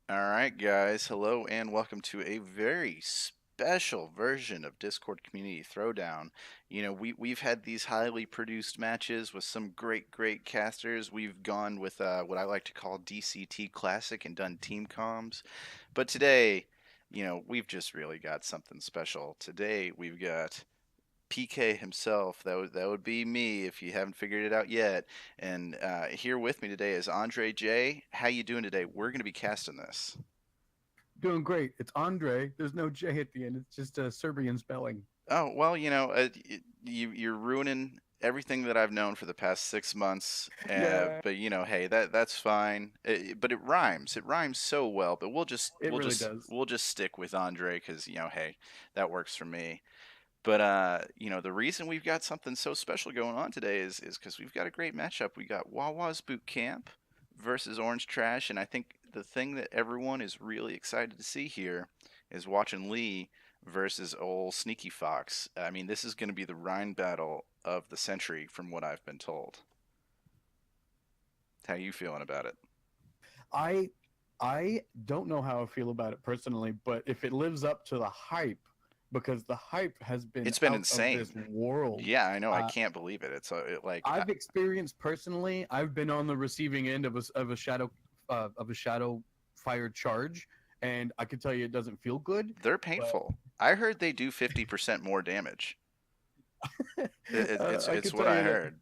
All right, guys. Hello and welcome to a very special version of Discord Community Throwdown. We've had these highly produced matches with some great casters. We've gone with what I like to call DCT Classic and done team comms. But today, we've just really got something special. Today we've got PK himself. That would be me if you haven't figured it out yet. And here with me today is Andre J. How you doing today? We're going to be casting this. Doing great. It's Andre. There's no J at the end. It's just a Serbian spelling. Oh well, you're ruining everything that I've known for the past 6 months. Yeah, But hey, that's fine. But it rhymes. It rhymes so well. But we'll just it we'll really just does. we'll just stick with Andre because hey, that works for me. But the reason we've got something so special going on today is because we've got a great matchup. We got Wawa's Bootcamp versus Orange Trash, and I think the thing that everyone is really excited to see here is watching Lee versus old Sneaky Fox. I mean, this is going to be the Rhine battle of the century, from what I've been told. How you feeling about it? I I don't know how I feel about it personally, but if it lives up to the hype, because the hype has been It's been out of this insane. world. Yeah, I know. I Uh, can't believe it. I've experienced personally. I've been on the receiving end of a shadow fire charge, and I can tell you it doesn't feel good. they're But painful. I heard they do 50% more damage. It's I it's can what tell I you that heard.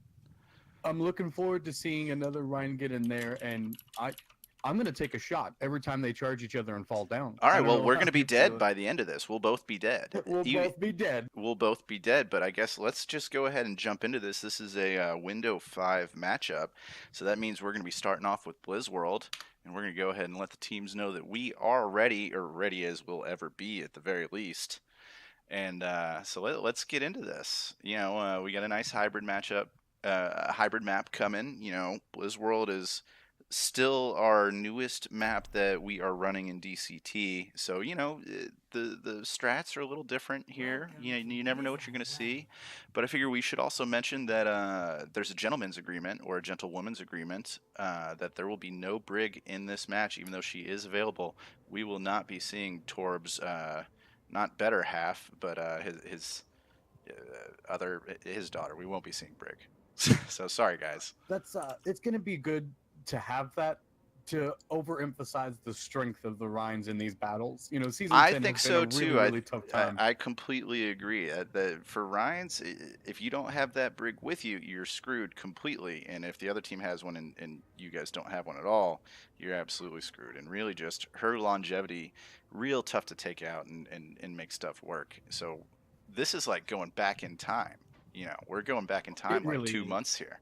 I'm looking forward to seeing another Ryan get in there, and I'm gonna take a shot every time they charge each other and fall down. All I right, don't well, know we're how going to be you dead feel. by the end of this. We'll both be dead. We'll both be dead. We'll both be dead, but I guess let's just go ahead and jump into this. This is a Window 5 matchup, so that means we're going to be starting off with Blizz World, and we're going to go ahead and let the teams know that we are ready, or ready as we'll ever be at the very least. And so let's get into this. We got a nice hybrid matchup, a hybrid map coming. Blizz World is still our newest map that we are running in DCT. So the strats are a little different here. You never know what you're gonna see, but I figure we should also mention that there's a gentleman's agreement or a gentlewoman's agreement that there will be no Brig in this match, even though she is available. We will not be seeing Torb's not better half, but his his daughter. We won't be seeing Brig. So sorry, guys. That's it's gonna be good to have that to overemphasize the strength of the Rhines in these battles. You know, season I 10 think has been a so really too. I really tough I, time. I completely agree that for Ryan's, if you don't have that Brig with you, you're screwed completely. And if the other team has one and you guys don't have one at all, you're absolutely screwed. And really, just her longevity, real tough to take out and make stuff work. So this is like going back in time. We're going back in time It like really two is. months here.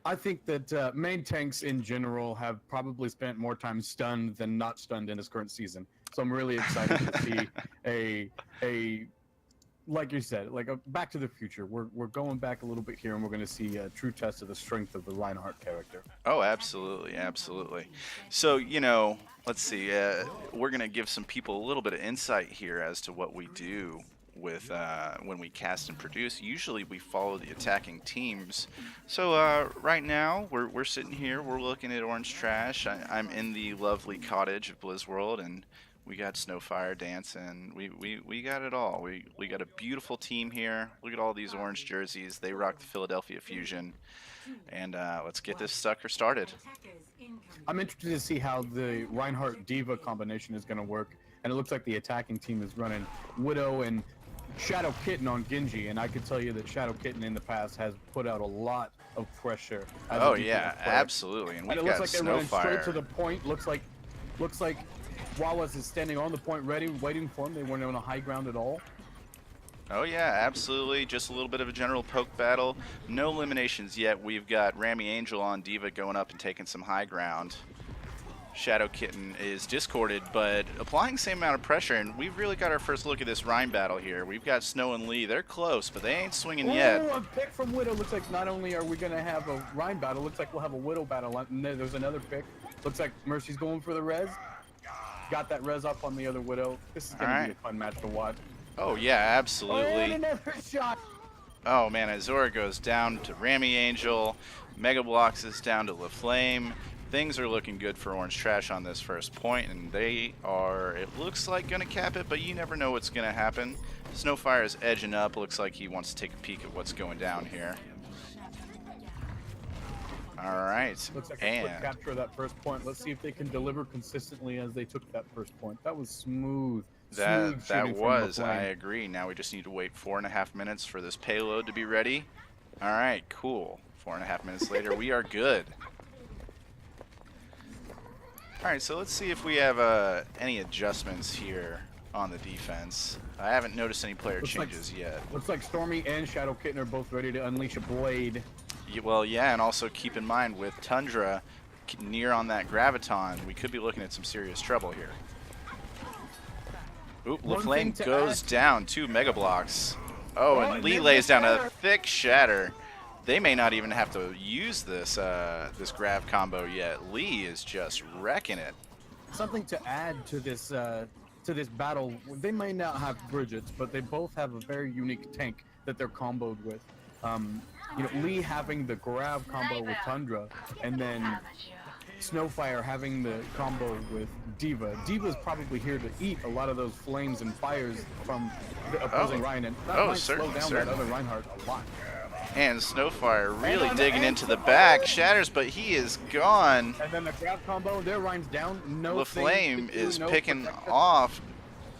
I think that main tanks in general have probably spent more time stunned than not stunned in this current season. So I'm really excited to see a like you said, like a Back to the Future. We're going back a little bit here, and we're going to see a true test of the strength of the Reinhardt character. Oh, absolutely, absolutely. So, let's see. We're going to give some people a little bit of insight here as to what we do with when we cast and produce. Usually, we follow the attacking teams. So, right now, we're sitting here. We're looking at Orange Trash. I'm in the lovely cottage of Blizz World, and we got Snowfire dancing. We got it all. We got a beautiful team here. Look at all these orange jerseys. They rock the Philadelphia Fusion. And let's get this sucker started. I'm interested to see how the Reinhardt Diva combination is going to work. And it looks like the attacking team is running Widow and Shadow Kitten on Genji. And I can tell you that Shadow Kitten in the past has put out a lot of pressure as a Oh defensive yeah, player. absolutely. And And we've it looks got like they're running straight to Snowfire. the point. Looks like Wawas is standing on the point ready, waiting for him. They weren't on a high ground at all. Oh yeah, absolutely. Just a little bit of a general poke battle. No eliminations yet. We've got Rami Angel on Diva going up and taking some high ground. Shadow Kitten is discorded, but applying the same amount of pressure, and we've really got our first look at this Rhine battle here. We've got Snow and Lee. They're close, but they ain't swinging yet. Oh, a pick from Widow. Looks like not only are we going to have a Rhine battle, looks like we'll have a Widow battle. And there's another pick. Looks like Mercy's going for the res. Got that res up on the other Widow. This is All going to be right. a fun match to watch. Oh yeah, Oh, and absolutely. another shot. Oh man, Azora goes down to Rami Angel. Mega Blocks is down to LaFlame. things are looking good for Orange Trash on this first point, and they are, it looks like, going to cap it, but you never know what's going to happen. Snowfire is edging up. Looks like he wants to take a peek at what's going down here. All right. Looks like a quick capture of that first point. Let's see if they can deliver consistently as they took that first point. That was smooth. That was, I agree. Now we just need to wait 4.5 minutes for this payload to be ready. All right, cool. 4.5 minutes later, we are good. All right, so let's see if we have any adjustments here on the defense. I haven't noticed any player changes yet. Looks like Stormy and Shadow Kitten are both ready to unleash a blade. Well, yeah, and also keep in mind with Tundra near on that Graviton, we could be looking at some serious trouble here. Oop, LaFlame goes down 2 Mega Blocks. Oh, and Lee lays down a thick Shatter. They may not even have to use this this Grav combo yet. Lee is just wrecking it. Something to add to this battle, they may not have Bridgets, but they both have a very unique tank that they're comboed with. You know, Lee having the Grav combo with Tundra, and then Snowfire having the combo with D.Va. D.Va's probably here to eat a lot of those flames and fires from the opposing Ryan, and that might slow down that other Reinhardt a lot. And Snowfire really digging into the back. Shatters, but he is gone. And then the Grav combo, their Ryan's down. No LaFlame is picking off,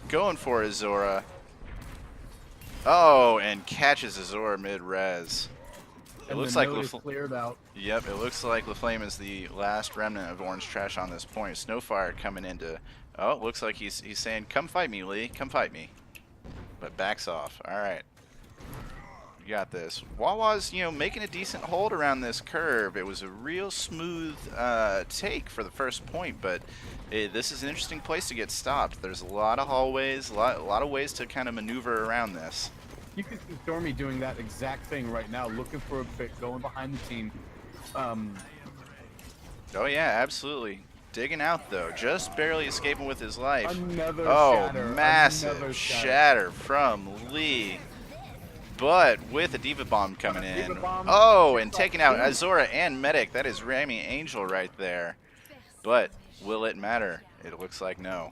going for Azora. Oh, and catches Azora mid-res. It looks like cleared out. Yep, it looks like LaFlame is the last remnant of Orange Trash on this point. Snowfire coming into. Oh, it looks like he's saying, "Come fight me, Lee. Come fight me." But backs off. All right, we got this. Wawa's, you know, making a decent hold around this curve. It was a real smooth take for the first point, but this is an interesting place to get stopped. There's a lot of hallways, a lot of ways to kind of maneuver around this. You can see Stormy doing that exact thing right now, looking for a pick, going behind the team. Oh yeah, absolutely. Digging out though, just barely escaping with his life. Another shatter. Massive shatter from Lee. But with a D.Va bomb coming in. Oh, and taking out Azora and Medic. That is Rami Angel right there. But will it matter? It looks like no.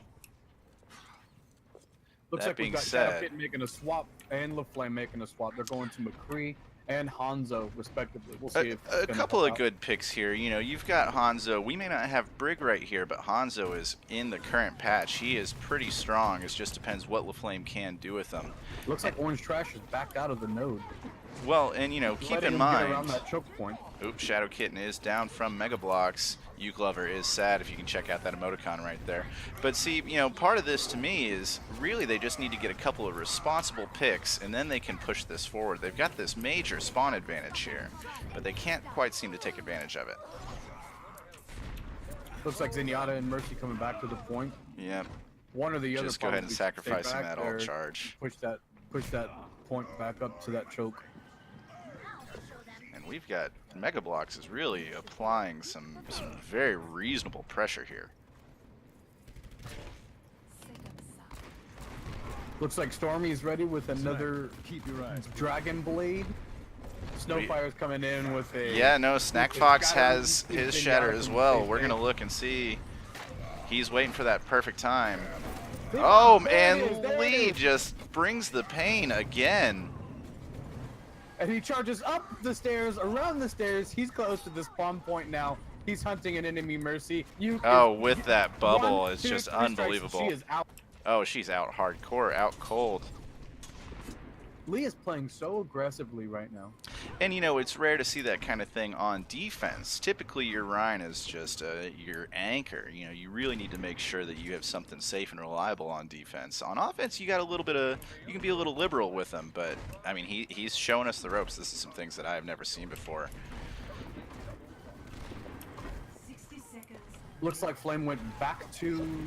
Looks like we've got Shadow Kitten making a swap and LaFlame making a swap. They're going to McCree and Hanzo, respectively. We'll see if a couple of good picks here. You know, you've got Hanzo. We may not have Brig right here, but Hanzo is in the current patch. He is pretty strong. It just depends what LaFlame can do with him. Looks like Orange Trash is backed out of the node. Well, and you know, keep in mind. Around that choke point. Oops, Shadow Kitten is down from Mega Blocks. Uke Lover is sad, if you can check out that emoticon right there. But see, you know, part of this to me is really they just need to get a couple of responsible picks, and then they can push this forward. They've got this major spawn advantage here, but they can't quite seem to take advantage of it. Looks like Zenyatta and Mercy coming back to the point. Yep. One or the other. Just go ahead and sacrificing that ult charge. Push that point back up to that choke. And we've got Mega Blocks is really applying some very reasonable pressure here. Looks like Stormy's ready with another Dragon Blade. Snowfire's coming in with a... Yeah, no, Snack Fox has his Shatter as well. We're going to look and see. He's waiting for that perfect time. Oh, and Lee just brings the pain again. And he charges up the stairs, around the stairs. He's close to the spawn point now. He's hunting an enemy Mercy. With that bubble, it's just unbelievable. She is out. Oh, she's out hardcore, out cold. Lee is playing so aggressively right now. And you know, it's rare to see that kind of thing on defense. Typically your Rhine is just your anchor. You know, you really need to make sure that you have something safe and reliable on defense. On offense, you got a little bit of, you can be a little liberal with them, but I mean, he's showing us the ropes. This is some things that I have never seen before. 60 seconds. Looks like Flame went back to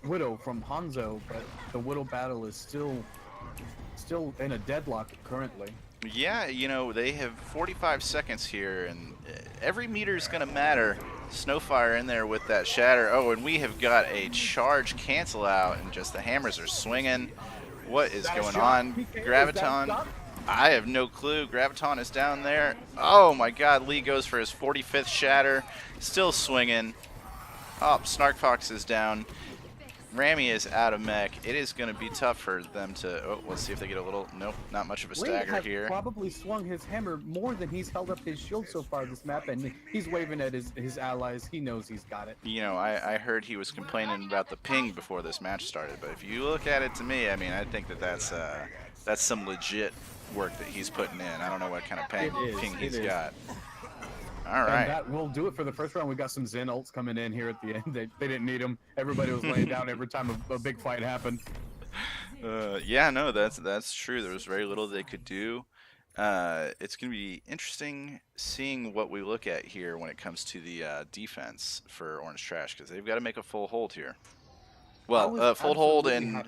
Widow from Hanzo, but the Widow battle is still in a deadlock currently. Yeah, you know, they have 45 seconds here, and every meter is going to matter. Snowfire in there with that Shatter. Oh, and we have got a charge cancel out, and just the hammers are swinging. What is going on? Graviton. I have no clue. Graviton is down there. Oh my god, Lee goes for his 45th shatter. Still swinging. Oh, Snark Fox is down. Rami is out of mech. It is going to be tough for them to... Oh, let's see if they get a little... Nope, not much of a Lee stagger has here. probably swung his hammer more than he's held up his shield so far this map, and he's waving at his allies. He knows he's got it. You know, I heard he was complaining about the ping before this match started, but if you look at it to me, I mean, I think that that's some legit work that he's putting in. I don't know what kind of ping he's got. All right. And that will do it for the first round. We got some Zen ults coming in here at the end. They didn't need them. Everybody was laying down every time a big fight happened. Yeah, no, that's true. There was very little they could do. It's going to be interesting seeing what we look at here when it comes to the defense for Orange Trash, because they've got to make a full hold here. Well, full hold, and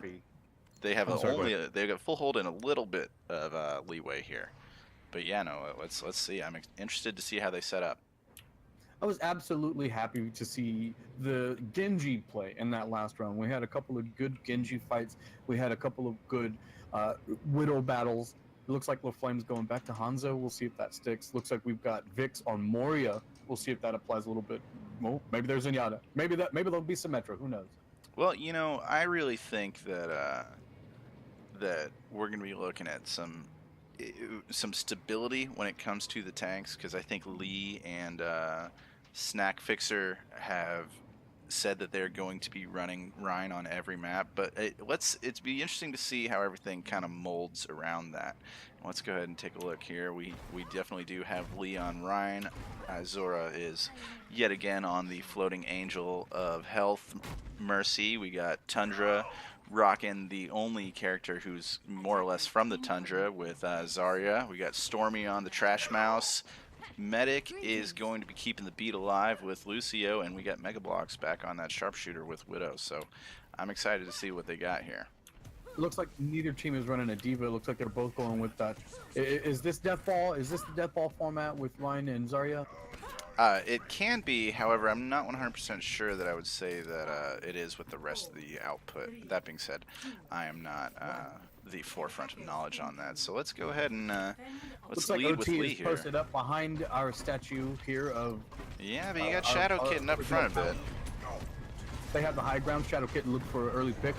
they have they've got full hold and a little bit of leeway here. But yeah, no, let's see. I'm interested to see how they set up. I was absolutely happy to see the Genji play in that last round. We had a couple of good Genji fights. We had a couple of good Widow battles. It looks like LaFlame's going back to Hanzo. We'll see if that sticks. Looks like we've got Vix on Moria. We'll see if that applies a little bit. Well, maybe there's Zenyatta. Maybe there'll be Symmetra. Who knows? Well, you know, I really think that that we're going to be looking at some stability when it comes to the tanks, because I think Lee and Snack Fixer have said that they're going to be running Rhine on every map, but it's be interesting to see how everything kind of molds around that. Let's go ahead and take a look here. We definitely do have Lee on Rhine. Azura is yet again on the floating angel of health Mercy. We got Tundra rocking the only character who's more or less from the Tundra with Zarya. We got Stormy on the Trash Mouse. Medic is going to be keeping the beat alive with Lucio, and we got Mega Blocks back on that Sharpshooter with Widow. So I'm excited to see what they got here. It looks like neither team is running a diva. It looks like they're both going with that. Is this Deathball? Is this the Deathball format with Ryan and Zarya? It can be, however, I'm not 100% sure that I would say that it is with the rest of the output. That being said, I am not the forefront of knowledge on that. So let's go ahead and let's lead with Lee is here. Posted up behind our statue here of. Yeah, but you got Shadow Kitten up front a bit. They have the high ground. Shadow Kitten look for an early pick.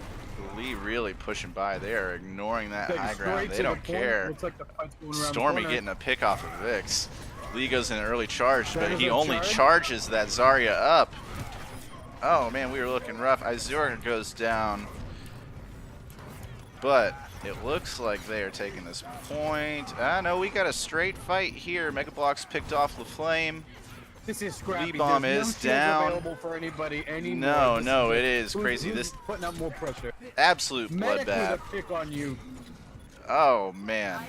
Lee really pushing by. They are ignoring that high ground. They don't care. Looks like the fight's going around Stormy the getting a pick off of Vix. Lee goes in an early charge, but he only charges that Zarya up. Oh man, we were looking rough. Azura goes down, but it looks like they are taking this point. No, we got a straight fight here. Mega Bloks picked off LaFlame. This is scrappy. Lee Bomb is down. Available for anybody anymore. No, it is crazy. Who's putting up more pressure. Absolute Medic bloodbath. with a pick on you. Oh man.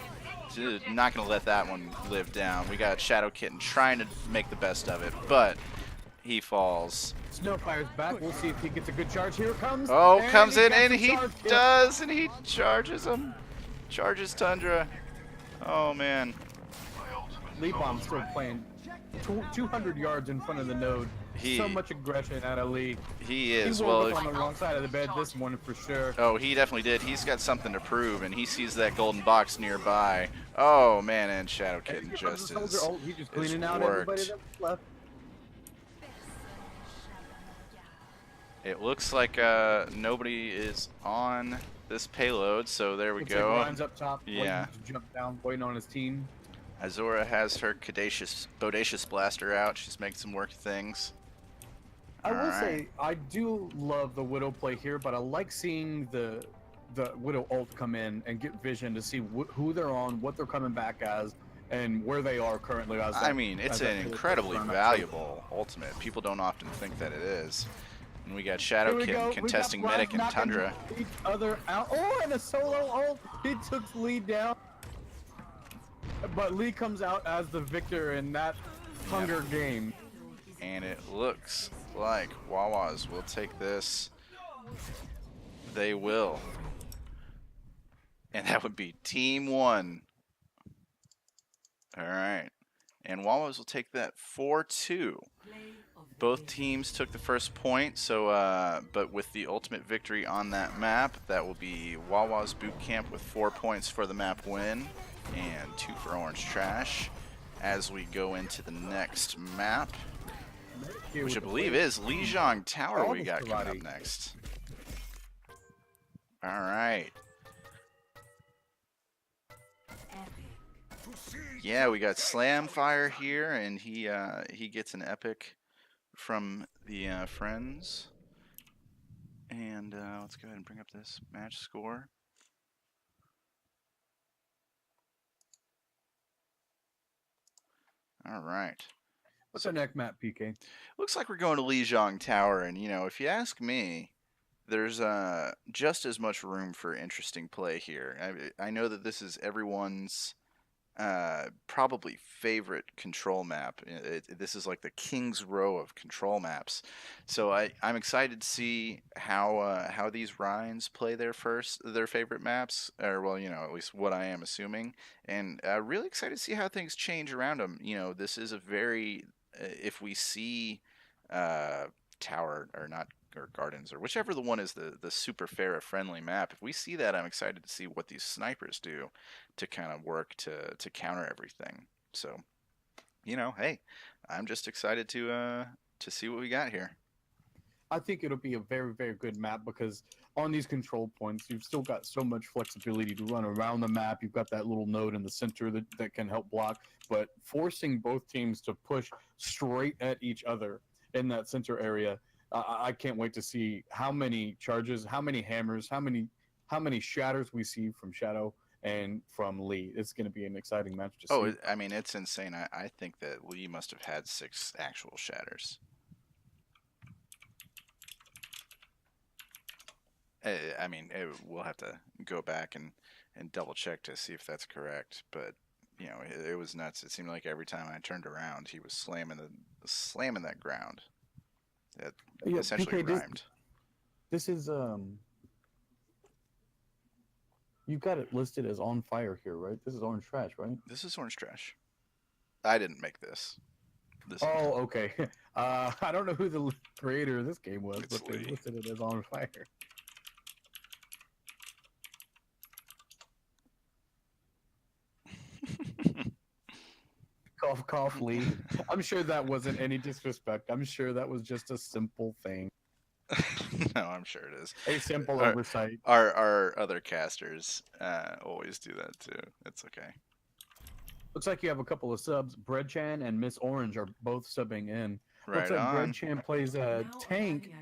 Not going to let that one live down. We got Shadow Kitten trying to make the best of it, but he falls. Snowfire's back. We'll see if he gets a good charge. Here it comes. Oh, comes in, and he does, and he charges him. Charges Tundra. Oh, man. Lee Bomb's still playing 200 yards in front of the node. So much aggression out of Lee. He is. He woke up on the wrong side of the bed this morning for sure. Oh, he definitely did. He's got something to prove, and he sees that golden box nearby. Oh man, and Shadow Kitten just is. He's just cleaning out everybody that's left. It looks like nobody is on this payload, so there we go. Like Ryan's up top, yeah. To jump down, waiting on his team. Azura has her Bodacious Blaster out. She's making some work things. I will say, I do love the Widow play here, but I like seeing the Widow ult come in and get vision to see who they're on, what they're coming back as, and where they are currently. I mean, it's an incredibly valuable ultimate. People don't often think that it is. And we got Shadow Kitten contesting Medic and Tundra. Each other out. Oh, and a solo ult. He took Lee down. But Lee comes out as the victor in that hunger game. And it looks like Wawas will take this. They will. And that would be Team 1. Alright. And Wawas will take that 4-2. Both teams took the first point, so but with the ultimate victory on that map, that will be Wawa's Bootcamp with 4 points for the map win. And 2 for Orange Trash as we go into the next map, Here which I with the believe plate. is Lijiang Tower All we the got coming up karate. next. All right. Yeah, we got Slamfire here, and he gets an epic from the friends. And let's go ahead and bring up this match score. All right. What's our next map, PK? Looks like we're going to Lijiang Tower, and if you ask me, there's just as much room for interesting play here. I know that this is everyone's probably favorite control map. This is like the king's row of control maps. So I'm excited to see how these Rhines play their favorite maps, or well, at least what I am assuming, and really excited to see how things change around them. This is a very if we see tower or not or gardens or whichever the one is the super Farah friendly map. If we see that, I'm excited to see what these snipers do to kind of work to counter everything. So, hey, I'm just excited to see what we got here. I think it'll be a very, very good map because on these control points, you've still got so much flexibility to run around the map. You've got that little node in the center that can help block, but forcing both teams to push straight at each other in that center area, I can't wait to see how many charges, how many hammers, how many shatters we see from Shadow and from Lee. It's going to be an exciting match to see. I mean, it's insane. I think that Lee must have had 6 actual shatters. I mean, we'll have to go back and double check to see if that's correct. But it was nuts. It seemed like every time I turned around, he was slamming that ground. That essentially PK, rhymed. This is you've got it listed as on fire here, right? This is Orange Trash, right? This is Orange Trash. I didn't make this. Oh, okay. I don't know who the creator of this game was, It's but they Lee. listed it as on fire. Cough, cough, Lee. I'm sure that wasn't any disrespect. I'm sure that was just a simple thing, No, I'm sure it is. a simple Our- oversight. Our other casters always do that too. It's okay. Looks like you have a couple of subs. Breadchan and Miss Orange are both subbing in. Right Looks like on. Breadchan plays a tank.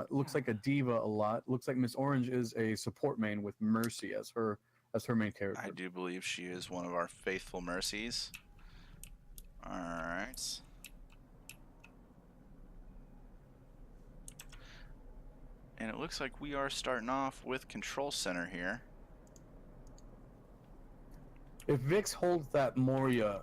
Looks like a diva a lot. Looks like Miss Orange is a support main with Mercy as her main character. I do believe she is one of our faithful mercies. All right. And it looks like we are starting off with Control Center here. If Vix holds that Moria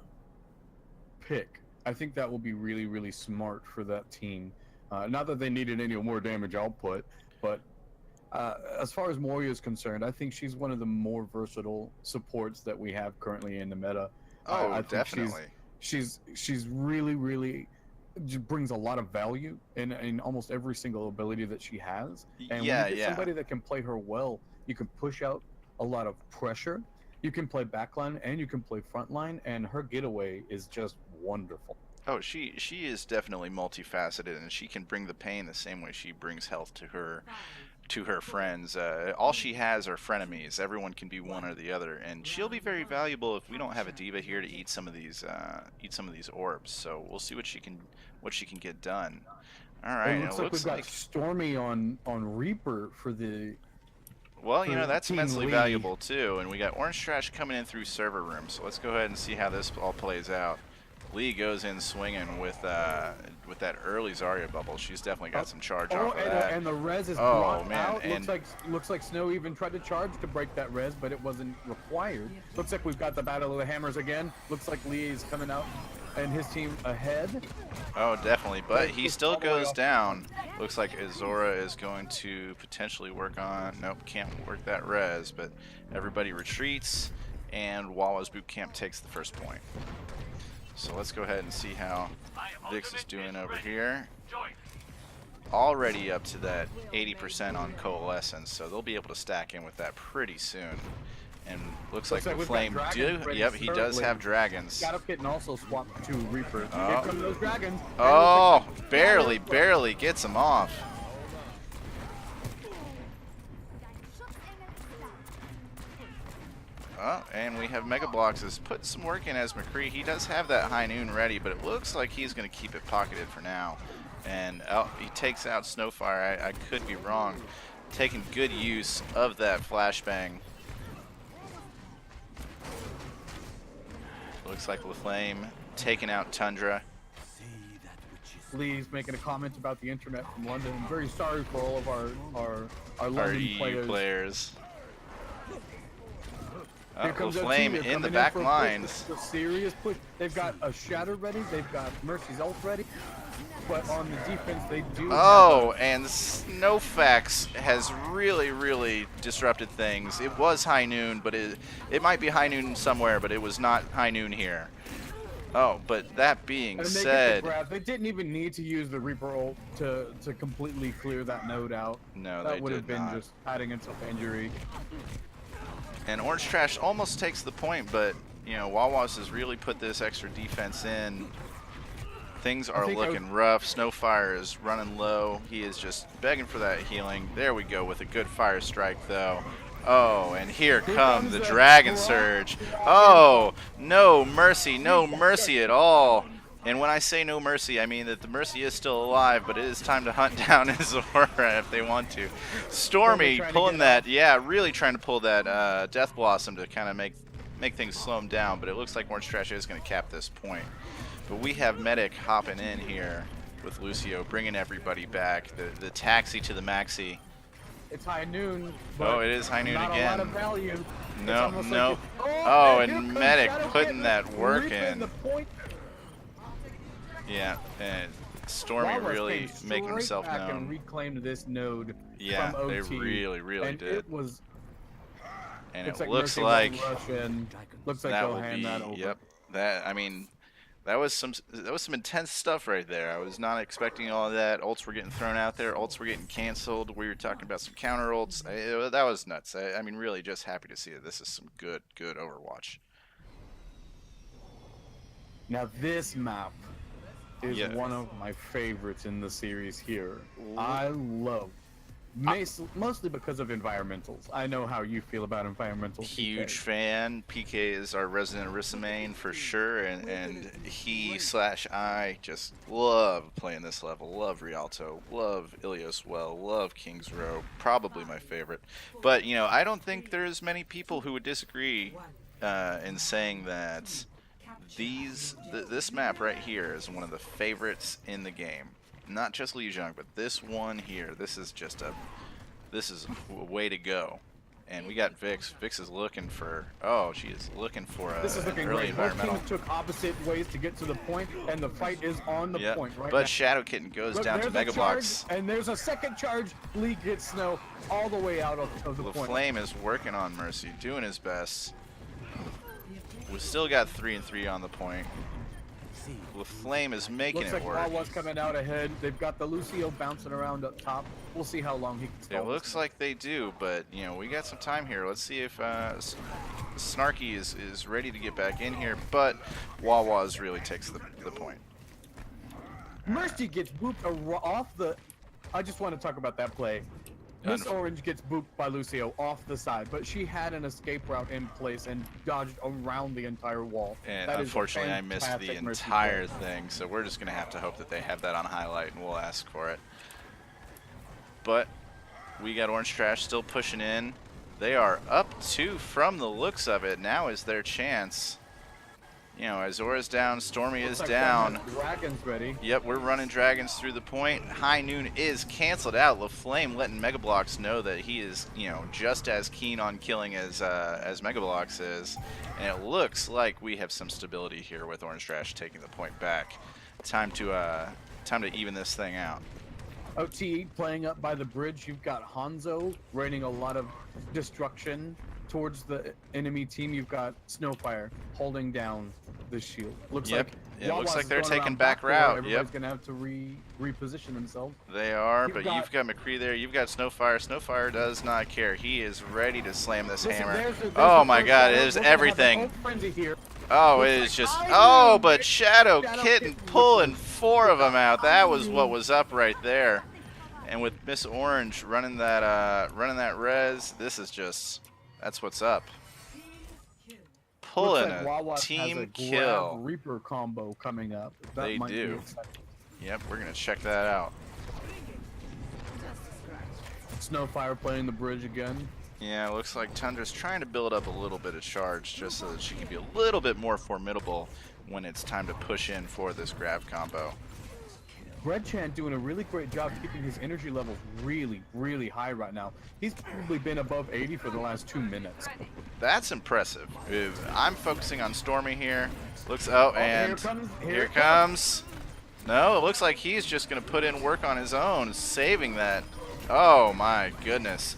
pick, I think that will be really, really smart for that team. Not that they needed any more damage output, but as far as Moria is concerned, I think she's one of the more versatile supports that we have currently in the meta. Oh, I think definitely. She's really, really brings a lot of value in almost every single ability that she has. And Yeah, when you get yeah. somebody that can play her well, you can push out a lot of pressure. You can play backline and you can play frontline, and her getaway is just wonderful. Oh, she is definitely multifaceted, and she can bring the pain the same way she brings health to her friends. All she has are frenemies. Everyone can be one or the other, and she'll be very valuable if we don't have a diva here to eat some of these orbs. So we'll see what she can get done. All right. It looks like we've got Stormy on Reaper for the. Well, for that's Team immensely Lee. valuable too, and we got Orange Trash coming in through server room. So let's go ahead and see how this all plays out. Lee goes in swinging with that early Zarya bubble. She's definitely got some charge off of that. And the res is Oh, blocked man, out. and- Looks like Snow even tried to charge to break that res, but it wasn't required. Looks like we've got the Battle of the Hammers again. Looks like Lee is coming out and his team ahead. Oh, definitely, but he It's still all the way goes off. down. Looks like Azora is going to potentially work on. Nope, can't work that res, but everybody retreats, and Wawa's Bootcamp takes the first point. So let's go ahead and see how Vix is doing over here. Already up to that 80% on Coalescence, so they'll be able to stack in with that pretty soon. And looks like we've got Flame do. dragons ready Yep, he does thirdly. have dragons. Shadow Kitten also swapped to Reapers. Oh. Here come those dragons. Oh, barely gets him off. Oh, and we have Mega Bloks is putting some work in as McCree. He does have that High Noon ready, but it looks like he's going to keep it pocketed for now. And he takes out Snowfire. I could be wrong. Taking good use of that flashbang. Looks like LaFlame taking out Tundra. Lee's making a comment about the internet from London. I'm very sorry for all of our London EU players. Here comes LaFlame OT, in the back lines. A serious push. They've got a Shatter ready. They've got Mercy's ult ready. But on the defense, they do. Oh, and Snowfax has really disrupted things. It was High Noon, but it might be High Noon somewhere, but it was not High Noon here. Oh, but that being said, they didn't even need to use the Reaper ult to completely clear that node out. No, that they would have did been not. just adding insult to injury. And Orange Trash almost takes the point, but you know, Wawas has really put this extra defense in. Things are looking rough. Snowfire is running low. He is just begging for that healing. There we go with a good fire strike, though. Oh, and here comes the Dragon Surge. Oh, no mercy at all. And when I say no mercy, I mean that the Mercy is still alive, but it is time to hunt down his aura if they want to. Stormy pulling that, yeah, really trying to pull that Death Blossom to kind of make things slow him down, but it looks like Orange Trash is going to cap this point. But we have Medic hopping in here with Lucio, bringing everybody back. The taxi to the maxi. It's High Noon. Oh, it is High Noon not again. A lot of value. No. Oh, and Medic putting that work in. Yeah, and Stormy really making himself known. And reclaimed this node. Yeah, from OT, they really and did. It was. And it like looks Mercy like looks like that they'll will hand be. that over. Yep. That, I mean, that was some intense stuff right there. I was not expecting all of that. Ults were getting thrown out there. Ults were getting canceled. We were talking about some counter ults. That was nuts. I mean, really just happy to see that this is some good Overwatch. Now this map is one of my favorites in the series here. I love, mostly because of environmentals. I know how you feel about environmentals. Huge fan. PK is our resident Orisa main for sure, and he/I just love playing this level. Love Rialto, love Ilios Well, love King's Row, probably my favorite. But you know, I don't think there's many people who would disagree in saying that this map right here is one of the favorites in the game. Not just Lijiang, but this one here. This is a way to go. And we got Vix. Vix is looking for. Oh, she is looking for a this is looking early great. environmental. Both teams took opposite ways to get to the point, and the fight is on the point right but now. Shadow Kitten goes down to Mega Bloks. And there's a second charge. Lee gets Snow all the way out of the point. LaFlame is working on Mercy, doing his best. We've still got 3 and 3 on the point. LaFlame is making Looks it like work. Wawa's coming out ahead. They've got the Lucio bouncing around up top. We'll see how long he can stall. It looks like they do, but you know, we got some time here. Let's see if Snarky is ready to get back in here, but Wawa's really takes the point. Mercy gets booped off the. I just want to talk about that play. Miss Orange gets booped by Lucio off the side, but she had an escape route in place and dodged around the entire wall. And that unfortunately, I missed the entire thing, so we're just going to have to hope that they have that on highlight, and we'll ask for it. But we got Orange Trash still pushing in. They are up 2 from the looks of it. Now is their chance. You know, Azora's down, Stormy is down. Dragons ready. Yep, we're running Dragons through the point. High Noon is canceled out. LaFlame letting Mega Bloks know that he is, you know, just as keen on killing as Mega Bloks is. And it looks like we have some stability here with Orange Trash taking the point back. Time to even this thing out. OT playing up by the bridge. You've got Hanzo raining a lot of destruction towards the enemy team. You've got Snowfire holding down the shield. Looks like It looks Wawa's like they're going taking around back door. route. Everybody's Yep, gonna have to reposition themselves. they are. You've But got- you've got McCree there. You've got Snowfire. Snowfire does not care. He is ready to slam this Listen, hammer. there's Oh the my first God! It shadow. is We're gonna have an everything. old frenzy here. Oh, Looks it like is just. timing. Oh, but Shadow Shadow Kitten Kitten pulling with 4 of them out. That was what timing. was up right there. And with Miss Orange running that res, this is just. That's what's up. Pulling Looks like Wawa a has team a kill. grab Reaper combo coming up. That They might do. Be exciting. Yep, we're gonna check that out. Snowfire playing the bridge again. Yeah, it looks like Tundra's trying to build up a little bit of charge just so that she can be a little bit more formidable when it's time to push in for this grab combo. Redchan doing a really great job keeping his energy levels really, really high right now. He's probably been above 80 for the last 2 minutes. That's impressive. I'm focusing on Stormy here. Looks and here here comes. No, it looks like he's just gonna put in work on his own, saving that. Oh my goodness.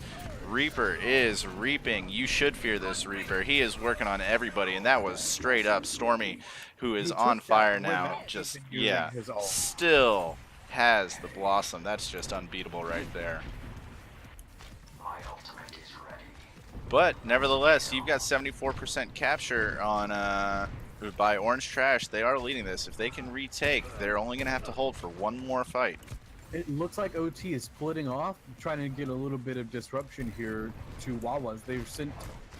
Reaper is reaping. You should fear this Reaper. He is working on everybody, and that was straight up Stormy, who is He took on that fire now. without Just, even using yeah, his ult. still has the Blossom. That's just unbeatable right there. But nevertheless, you've got 74% capture on by Orange Trash. They are leading this. If they can retake, they're only going to have to hold for one more fight. It looks like OT is splitting off, trying to get a little bit of disruption here to Wawa's. They've sent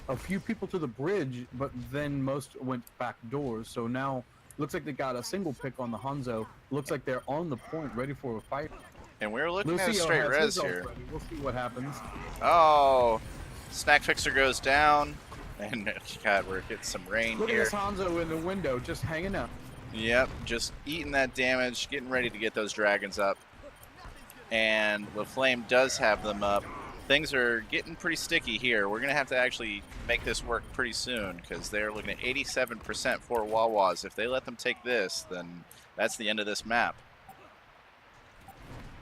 a few people to the bridge, but then most went back doors. So now looks like they got a single pick on the Hanzo. Looks like they're on the point, ready for a fight. And we're looking at a Lucio straight has res his ult here. ready. We'll see what happens. Oh, Snack Fixer goes down. And God, we're getting some rain Look here. at this Hanzo in the window, just hanging out. Yep, just eating that damage, getting ready to get those dragons up. And the Flame does have them up. Things are getting pretty sticky here. We're going to have to actually make this work pretty soon because they're looking at 87% for Wawas. If they let them take this, then that's the end of this map.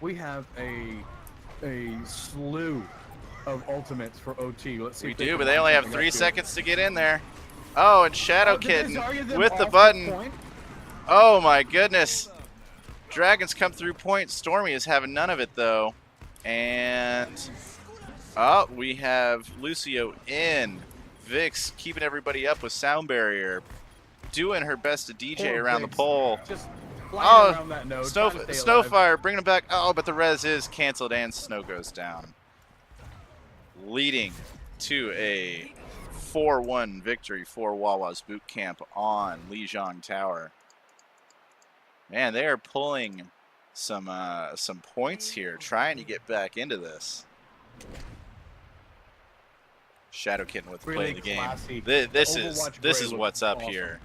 We have a slew of ultimates for OT. Let's see. We if do, can but they line only have something 3 up here. seconds to get in there. Oh, and Shadow Oh, did they Kitten target them with the off button. point? Oh my goodness. Dragons come through point. Stormy is having none of it though. And oh, we have Lucio in. Vix keeping everybody up with sound barrier. Doing her best to DJ Poor around Vix. the pole. Just Oh, flying around that node. trying to stay alive. Snowfire bringing them back. Oh, but the res is canceled and snow goes down. Leading to a 4-1 victory for Wawa's Bootcamp on Lijiang Tower. Man, they are pulling some points here, trying to get back into this. Shadow Kitten with the play of the game. classy. This Overwatch is Grey what's looks up awesome. here.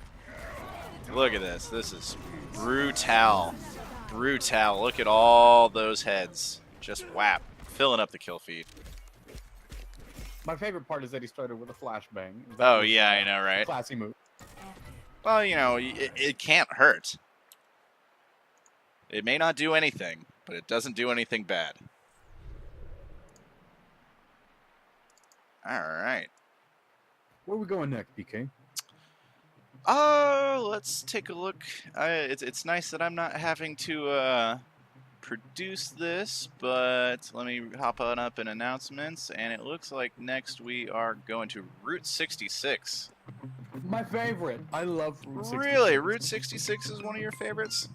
Look at this. This is brutal. Brutal. Look at all those heads. Just whap. Filling up the kill feed. My favorite part is that he started with a flashbang. Oh, yeah, I know, right? Classy move. Well, you know, it can't hurt. It may not do anything, but it doesn't do anything bad. All right. Where are we going next, PK? Let's take a look. It's nice that I'm not having to produce this, but let me hop on up in announcements, and it looks like next we are going to Route 66. My favorite. I love Route 66. Really? Route 66 is one of your favorites?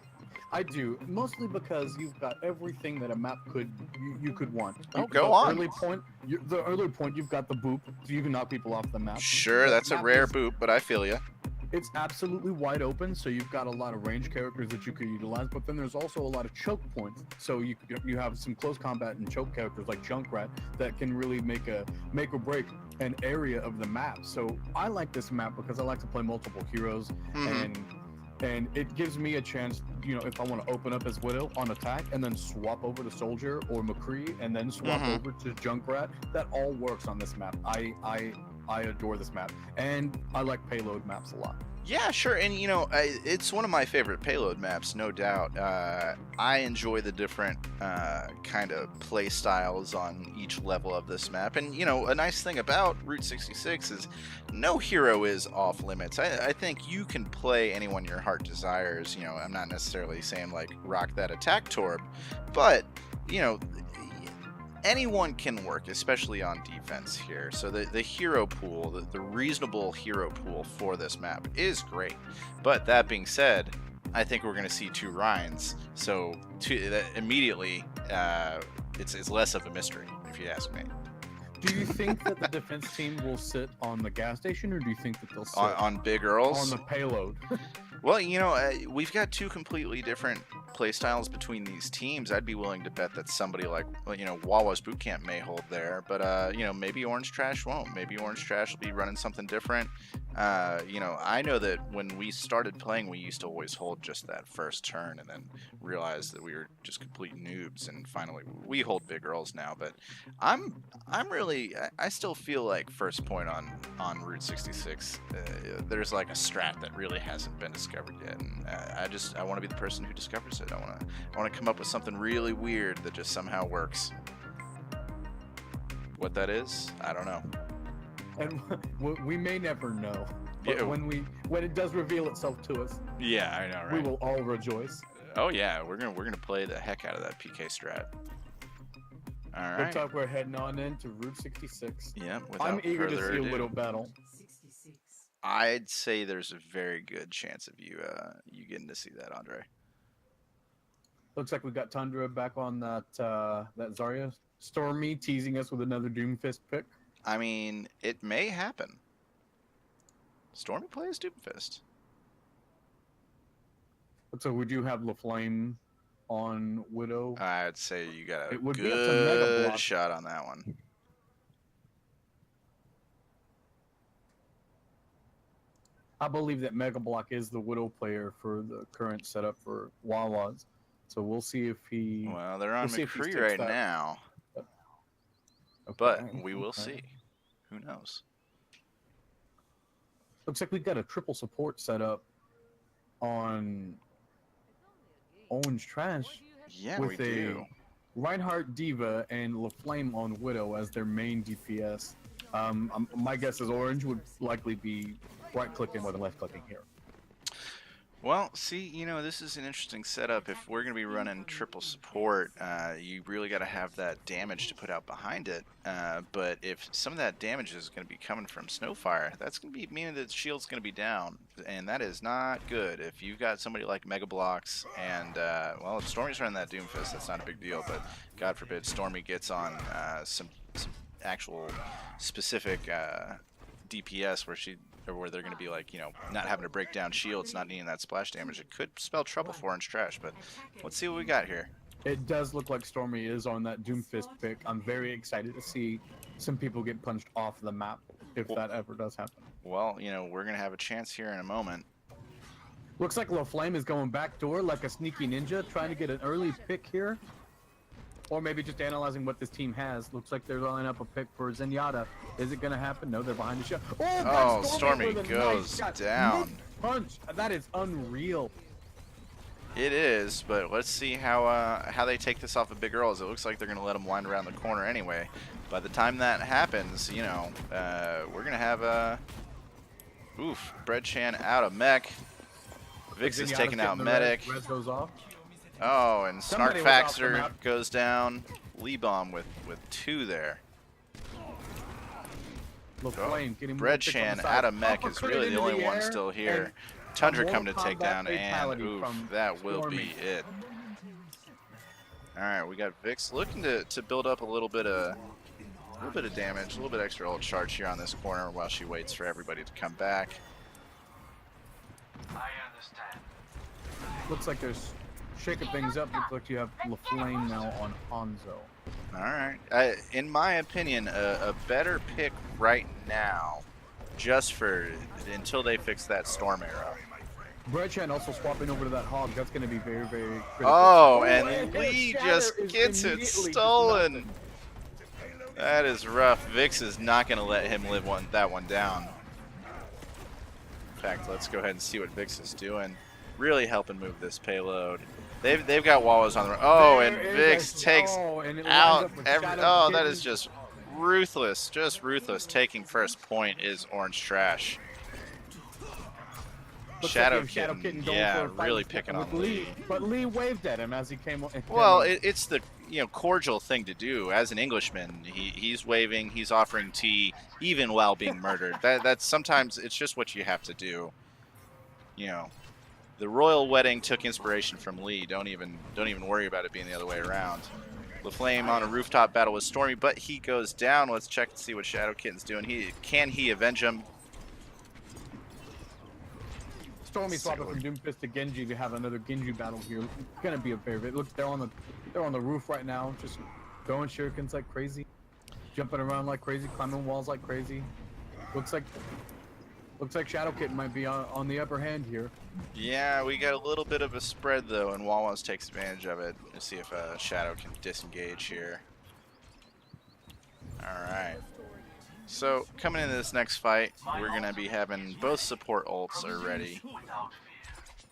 I do, mostly because you've got everything that a map could you could want. Oh, go on. The early point, you've got the boop, so you can knock people off the map. Sure, The that's a map rare is- boop, but I feel ya. It's absolutely wide open, so you've got a lot of range characters that you could utilize, but then there's also a lot of choke points. So you have some close combat and choke characters like Junkrat that can really make or break an area of the map. So I like this map because I like to play multiple heroes, and it gives me a chance, you know, if I want to open up as Widow on attack and then swap over to Soldier or McCree and then swap over to Junkrat. That all works on this map. I adore this map, and I like payload maps a lot. Yeah, sure. And it's one of my favorite payload maps, no doubt. I enjoy the different kind of play styles on each level of this map. And a nice thing about Route 66 is no hero is off limits. I think you can play anyone your heart desires. I'm not necessarily saying like rock that attack torb, but anyone can work, especially on defense here. So the hero pool, the reasonable hero pool for this map is great. But that being said, I think we're going to see 2 Ryans. So immediately, it's less of a mystery, if you ask me. Do you think that the defense team will sit on the gas station, or do you think that they'll sit On Big Earls? on the payload? Well, we've got 2 completely different playstyles between these teams. I'd be willing to bet that somebody like, Wawa's Bootcamp may hold there, but maybe Orange Trash won't. Maybe Orange Trash will be running something different. I know that when we started playing, we used to always hold just that first turn and then realize that we were just complete noobs, and finally we hold Big Earls now. But I still feel like first point on Route 66, there's like a strat that really hasn't been discovered yet, and I want to be the person who discovers it. I want to come up with something really weird that just somehow works. What that is, I don't know. And we may never know. But Yeah. when it does reveal itself to us, Yeah, I know, we right? will all rejoice. Oh yeah, we're gonna play the heck out of that PK strat. All Good right. talk. We're heading on into Route 66. Yeah. Without I'm eager to further see a ado, Widow battle. 66. I'd say there's a very good chance of you getting to see that, Andre. Looks like we've got Tundra back on that Zarya. Stormy teasing us with another Doomfist pick. I mean, it may happen. Stormy plays Doomfist. So would you have LaFlame on Widow? I'd say you got a It would be up to Mega good Block. shot on that one. I believe that Mega Block is the Widow player for the current setup for Wawa's. So we'll see if he. Well, they're on We'll see if he McCree sticks right that. now, Okay, but we will okay. see. Who knows? Looks like we've got a triple support set up on Orange Trash Yeah, with we a do. Reinhardt Diva and LaFlame on Widow as their main DPS. My guess is Orange would likely be right-clicking more than left-clicking here. Well, see, this is an interesting setup. If we're going to be running triple support, you really got to have that damage to put out behind it. But if some of that damage is going to be coming from Snowfire, that's going to be meaning that the shield's going to be down, and that is not good. If you've got somebody like Mega Blocks, and well, if Stormy's running that Doomfist, that's not a big deal. But God forbid Stormy gets on some actual specific DPS where they're going to be like, not having to break down shields, not needing that splash damage. It could spell trouble for Orange Trash, but let's see what we got here. It does look like Stormy is on that Doomfist pick. I'm very excited to see some people get punched off the map if that ever does happen. Well, we're going to have a chance here in a moment. Looks like LaFlame is going backdoor like a sneaky ninja, trying to get an early pick here. Or maybe just analyzing what this team has. Looks like they're lining up a pick for Zenyatta. Is it going to happen? No, they're behind the shot. Oh, got Stormy with a goes shot. down. Mid-punch. That is unreal. It is, but let's see how they take this off of Big Earls. It looks like they're going to let them wind around the corner anyway. By the time that happens, we're going to have Breadchan out of mech. Vix is Zenyatta's taking out getting the Medic. res goes off. Oh, and Somebody Snark was off the Faxer map. goes down. Lee Bomb with 2 there. LaFlame getting Breadchan out of mech is really the only one still here. Tundra coming to take down, and oof, that will be it. Alright, we got Vix looking to build up a little bit of damage, a little bit extra ult charge here on this corner while she waits for everybody to come back. I understand. Looks like there's shaking things up. Looks like you have LaFlame now on Hanzo. Alright, in my opinion, a better pick right now, just for until they fix that Storm Arrow. Breadchan also swapping over to that Hog. That's going to be very, very critical. Oh, and his Lee shatter just is gets it immediately stolen. That is rough. Vix is not going to let him live that one down. fact, let's go ahead and see what Vix is doing. Really helping move this payload. They've got Wawas on the run. Oh, and Vix takes and it lines out up with every. Shadow Oh, that Kitten. is just ruthless. Just ruthless. Taking first point is orange trash. Looks Shadow like Shadow Kitten Kitten, going yeah, for a fight really with picking on Lee. Lee. But Lee waved at him as he came. Well, it's the cordial thing to do as an Englishman. He's waving, he's offering tea, even while being murdered. That's sometimes it's just what you have to do. You know, the royal wedding took inspiration from Lee. Don't even worry about it being the other way around. LaFlame on a rooftop battle with Stormy, but he goes down. Let's check and see what Shadow Kitten's doing. Can he avenge him? Stormy swapping from Doomfist to Genji to have another Genji battle here. It's gonna be a favorite. Look, they're on the roof right now, just throwing shurikens like crazy, jumping around like crazy, climbing walls like crazy. Looks like Shadow Kitten might be on the upper hand here. Yeah, we got a little bit of a spread though, and Wawas takes advantage of it. Let's see if Shadow can disengage here. All right. So coming into this next fight, we're gonna be having both support ults are ready.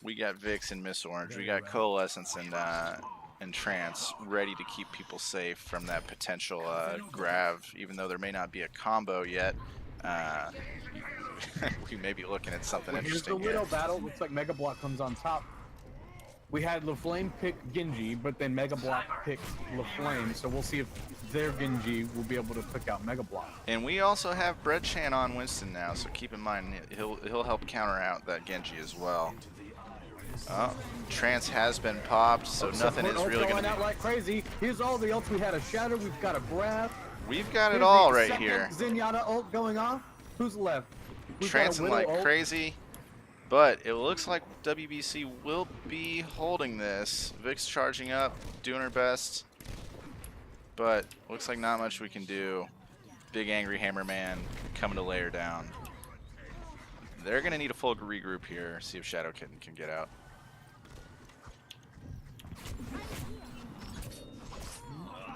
We got Vix and Miss Orange. We got Coalescence and Trance ready to keep people safe from that potential grav. Even though there may not be a combo yet, we may be looking at something interesting Here's the Widow here. battle. Looks like Mega Block comes on top. We had LaFlame pick Genji, but then Mega Block picked LaFlame, so we'll see if their Genji will be able to pick out Mega Block. And we also have Breadchan on Winston now, so keep in mind he'll help counter out that Genji as well. Oh, Trance has been popped, so nothing is really going to out like crazy. Here's all the ults. We had a Shatter, we've got a Grav. We've got it Here's all the right second here. Zenyatta ult going off. Who's left? We've got a Trancing Widow like ult. crazy, but it looks like WBC will be holding this. Vic's charging up, doing her best, but looks like not much we can do. Big angry hammer man coming to lay her down. They're gonna need a full regroup here. See if Shadow Kitten can get out.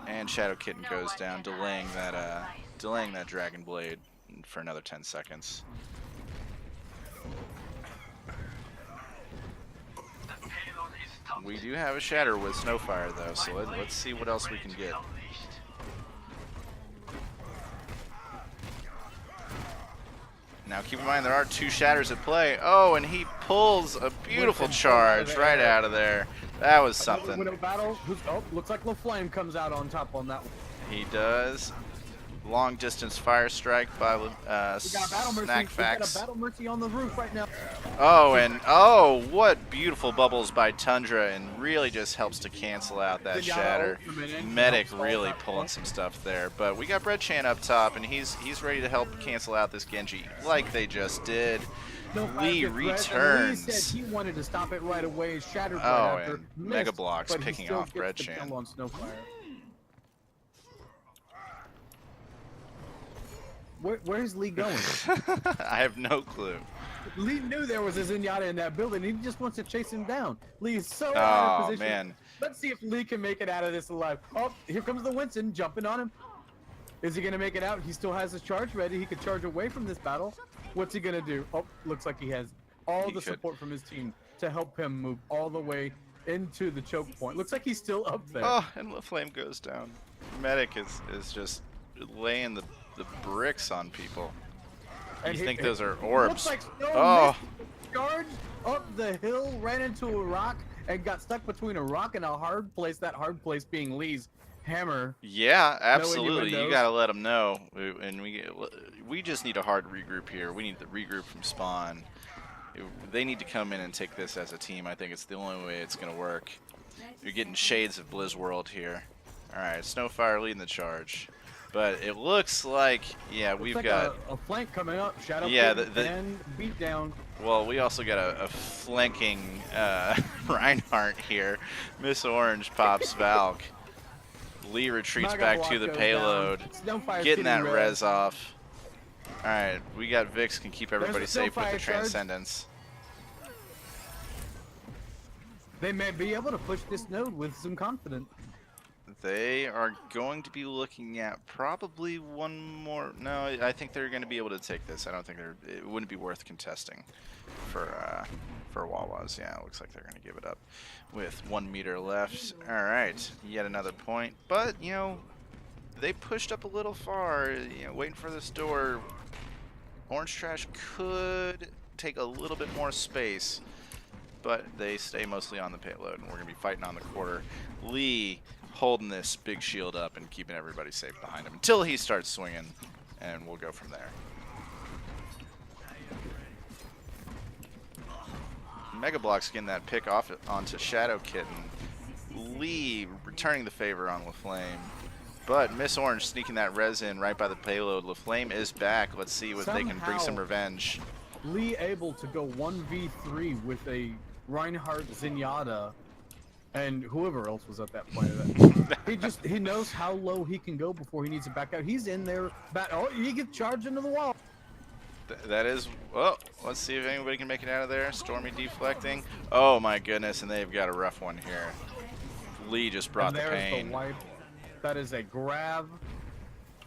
And Shadow Kitten goes down, delaying that Dragon Blade for another 10 seconds. We do have a Shatter with Snowfire though, so let's see what else we can get. Now keep in mind there are two Shatters at play. Oh, and he pulls a beautiful charge right out of there. That was something. Widow battle. Looks like LaFlame comes out on top on that one. He does. Long distance fire strike by We got a battle mercy. Snack We got Facts. a battle mercy on the roof right now. Oh, and oh, what beautiful bubbles by Tundra, and really just helps to cancel out that Shatter. Medic really pulling some stuff there, but we got Breadchan up top, and he's ready to help cancel out this Genji like they just did. Lee returns. Lee said he wanted to stop it right away. Shattered Oh, right after. and Missed, Mega Block's but he picking still off gets the Breadchan. kill on Snowfire. Where's Lee going? I have no clue. Lee knew there was a Zenyatta in that building. He just wants to chase him down. Lee is so out Oh, of position. man. Let's see if Lee can make it out of this alive. Oh, here comes the Winston jumping on him. Is he gonna make it out? He still has his charge ready. He could charge away from this battle. What's he gonna do? Oh, looks like he has all the support from his team to help him move all the way into the choke point. Looks like he's still up there. Oh, and LaFlame goes down. Medic is just laying the bricks on people. And You think he- those are orbs? Looks like Snow Oh. missed, charged up the hill, ran into a rock, and got stuck between a rock and a hard place. That hard place being Lee's hammer. Yeah, absolutely. You innuendos. gotta let them know, and we just need a hard regroup here. We need the regroup from spawn. They need to come in and take this as a team. I think it's the only way it's gonna work. You're getting shades of Blizz World here. All right, Snowfire leading the charge, but it looks like we've Looks like got a flank coming up. Shadow Kitten and beat down. well, we also got a flanking Reinhardt here. Miss Orange pops Valk. Lee retreats Mega back Block to the goes payload, down. Snowfire's getting that red. res off. All right, we got Vix can keep everybody a safe with the Snowfire charge. Transcendence. They may be able to push this node with some confidence. They are going to be looking at probably one more. No, I think they're going to be able to take this. I don't think it wouldn't be worth contesting for Wawas. Yeah, it looks like they're going to give it up with 1 meter left. All right, yet another point. But you know, they pushed up a little far. You know, waiting for this door. Orange Trash could take a little bit more space, but they stay mostly on the payload, and we're going to be fighting on the quarter. Lee holding this big shield up and keeping everybody safe behind him until he starts swinging, and we'll go from there. Mega Block's getting that pick off onto Shadow Kitten. Lee returning the favor on LaFlame. But Miss Orange sneaking that res in right by the payload. LaFlame is back. Let's see if they can bring some revenge. Lee able to go 1v3 with a Reinhardt, Zenyatta, and whoever else was at that point. He knows how low he can go before he needs to back out. He's in there. Oh, he gets charged into the wall. That is. Well, let's see if anybody can make it out of there. Stormy deflecting. Oh my goodness, and they've got a rough one here. Lee just brought the pain. The wipe. That is a grab,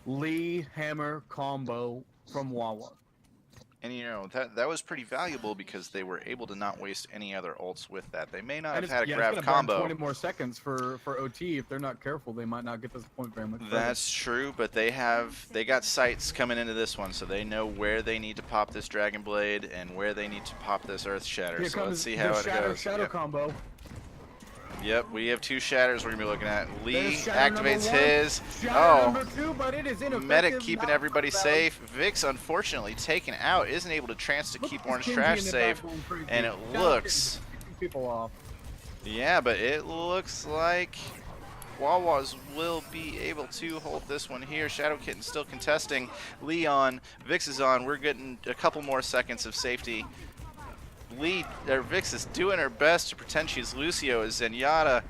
Lee hammer combo from Wawa. And you know, that was pretty valuable because they were able to not waste any other ults with that. They may not have had a grab it's combo. Burn 20 more seconds for OT. If they're not careful, they might not get this point very much further. That's true, but they got sights coming into this one, so they know where they need to pop this Dragon Blade and where they need to pop this Earth Shatter. Here So let's see how it goes. Shadow combo. Yep, we have 2 shatters we're going to be looking at. Lee Shadow activates his. Number 2, but it is ineffective. Medic keeping everybody safe. Vix, unfortunately, taken out. Isn't able to chance to keep Orange Trash safe. And it looks... people off. Yeah, but it looks like Wawas will be able to hold this one here. Shadow Kitten still contesting. Leon, Vix is on. We're getting a couple more seconds of safety. Vix is doing her best to pretend she's Lucio as Zenyatta.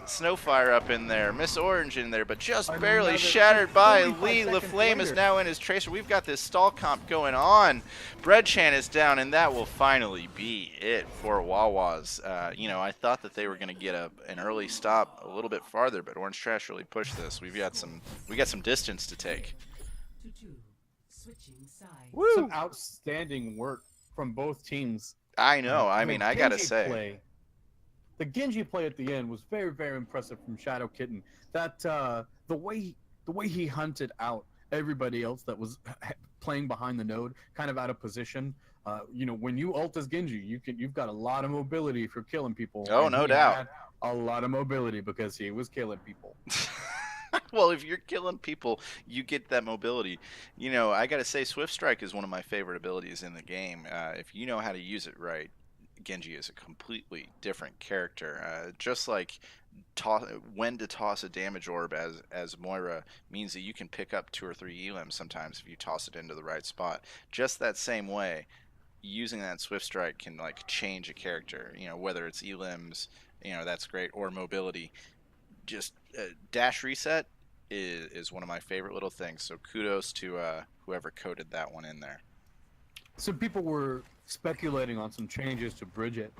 Snowfire up in there, Miss Orange in there, but just barely shattered by Lee. LaFlame is now in his Tracer. We've got this stall comp going on. Breadchan is down, and that will finally be it for Wawas. You know, I thought that they were going to get an early stop a little bit farther, but Orange Trash really pushed this. We got some distance to take. Woo! Some outstanding work from both teams. I know. I mean, I gotta say, the Genji play at the end was very, very impressive from Shadow Kitten. That the way he hunted out everybody else that was playing behind the node, kind of out of position. You know, when you ult as Genji, you've got a lot of mobility if you're killing people. Oh, no doubt. A lot of mobility because he was killing people. Well, if you're killing people, you get that mobility. You know, I gotta say, Swift Strike is one of my favorite abilities in the game. If you know how to use it right, Genji is a completely different character. Just like when to toss a damage orb as Moira means that you can pick up 2 or 3 elims sometimes if you toss it into the right spot. Just that same way, using that Swift Strike can like change a character. You know, whether it's elims, you know, that's great, or mobility. Just dash reset is one of my favorite little things. So kudos to whoever coded that one in there. Some people were speculating on some changes to Bridget,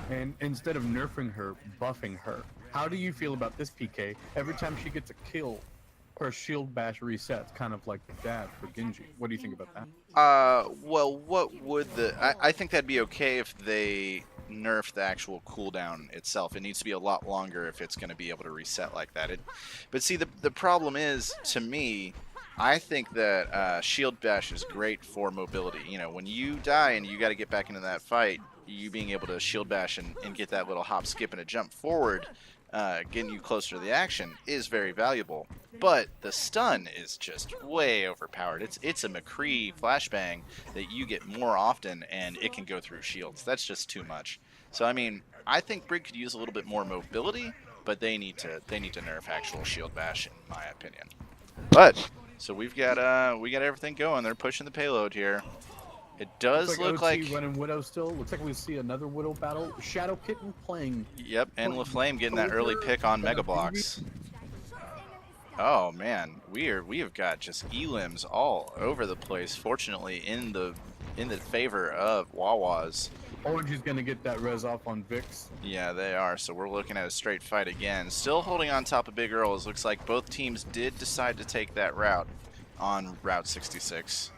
and instead of nerfing her, buffing her. How do you feel about this, PK? Every time she gets a kill, her shield bash resets, kind of like that for Genji. What do you think about that? Well, what would I think that'd be okay if they nerf the actual cooldown itself. It needs to be a lot longer if it's going to be able to reset like that. But see, the problem is, to me, I think that shield bash is great for mobility. You know, when you die and you got to get back into that fight, you being able to shield bash and get that little hop, skip, and a jump forward, getting you closer to the action is very valuable. But the stun is just way overpowered. It's a McCree flashbang that you get more often, and it can go through shields. That's just too much. So I mean, I think Brig could use a little bit more mobility, but they need to nerf actual shield bash, in my opinion. But so we got everything going. They're pushing the payload here. It does look like running Widow still. Looks like we see another Widow battle. Shadow Kitten playing. Yep, and LaFlame getting that early pick on Mega Blocks. Oh man, we have got just elims all over the place. Fortunately, in the in the favor of Wawas. Orange is going to get that res off on Vix. Yeah, they are. So we're looking at a straight fight again. Still holding on top of Big Earls. Looks like both teams did decide to take that route on Route 66.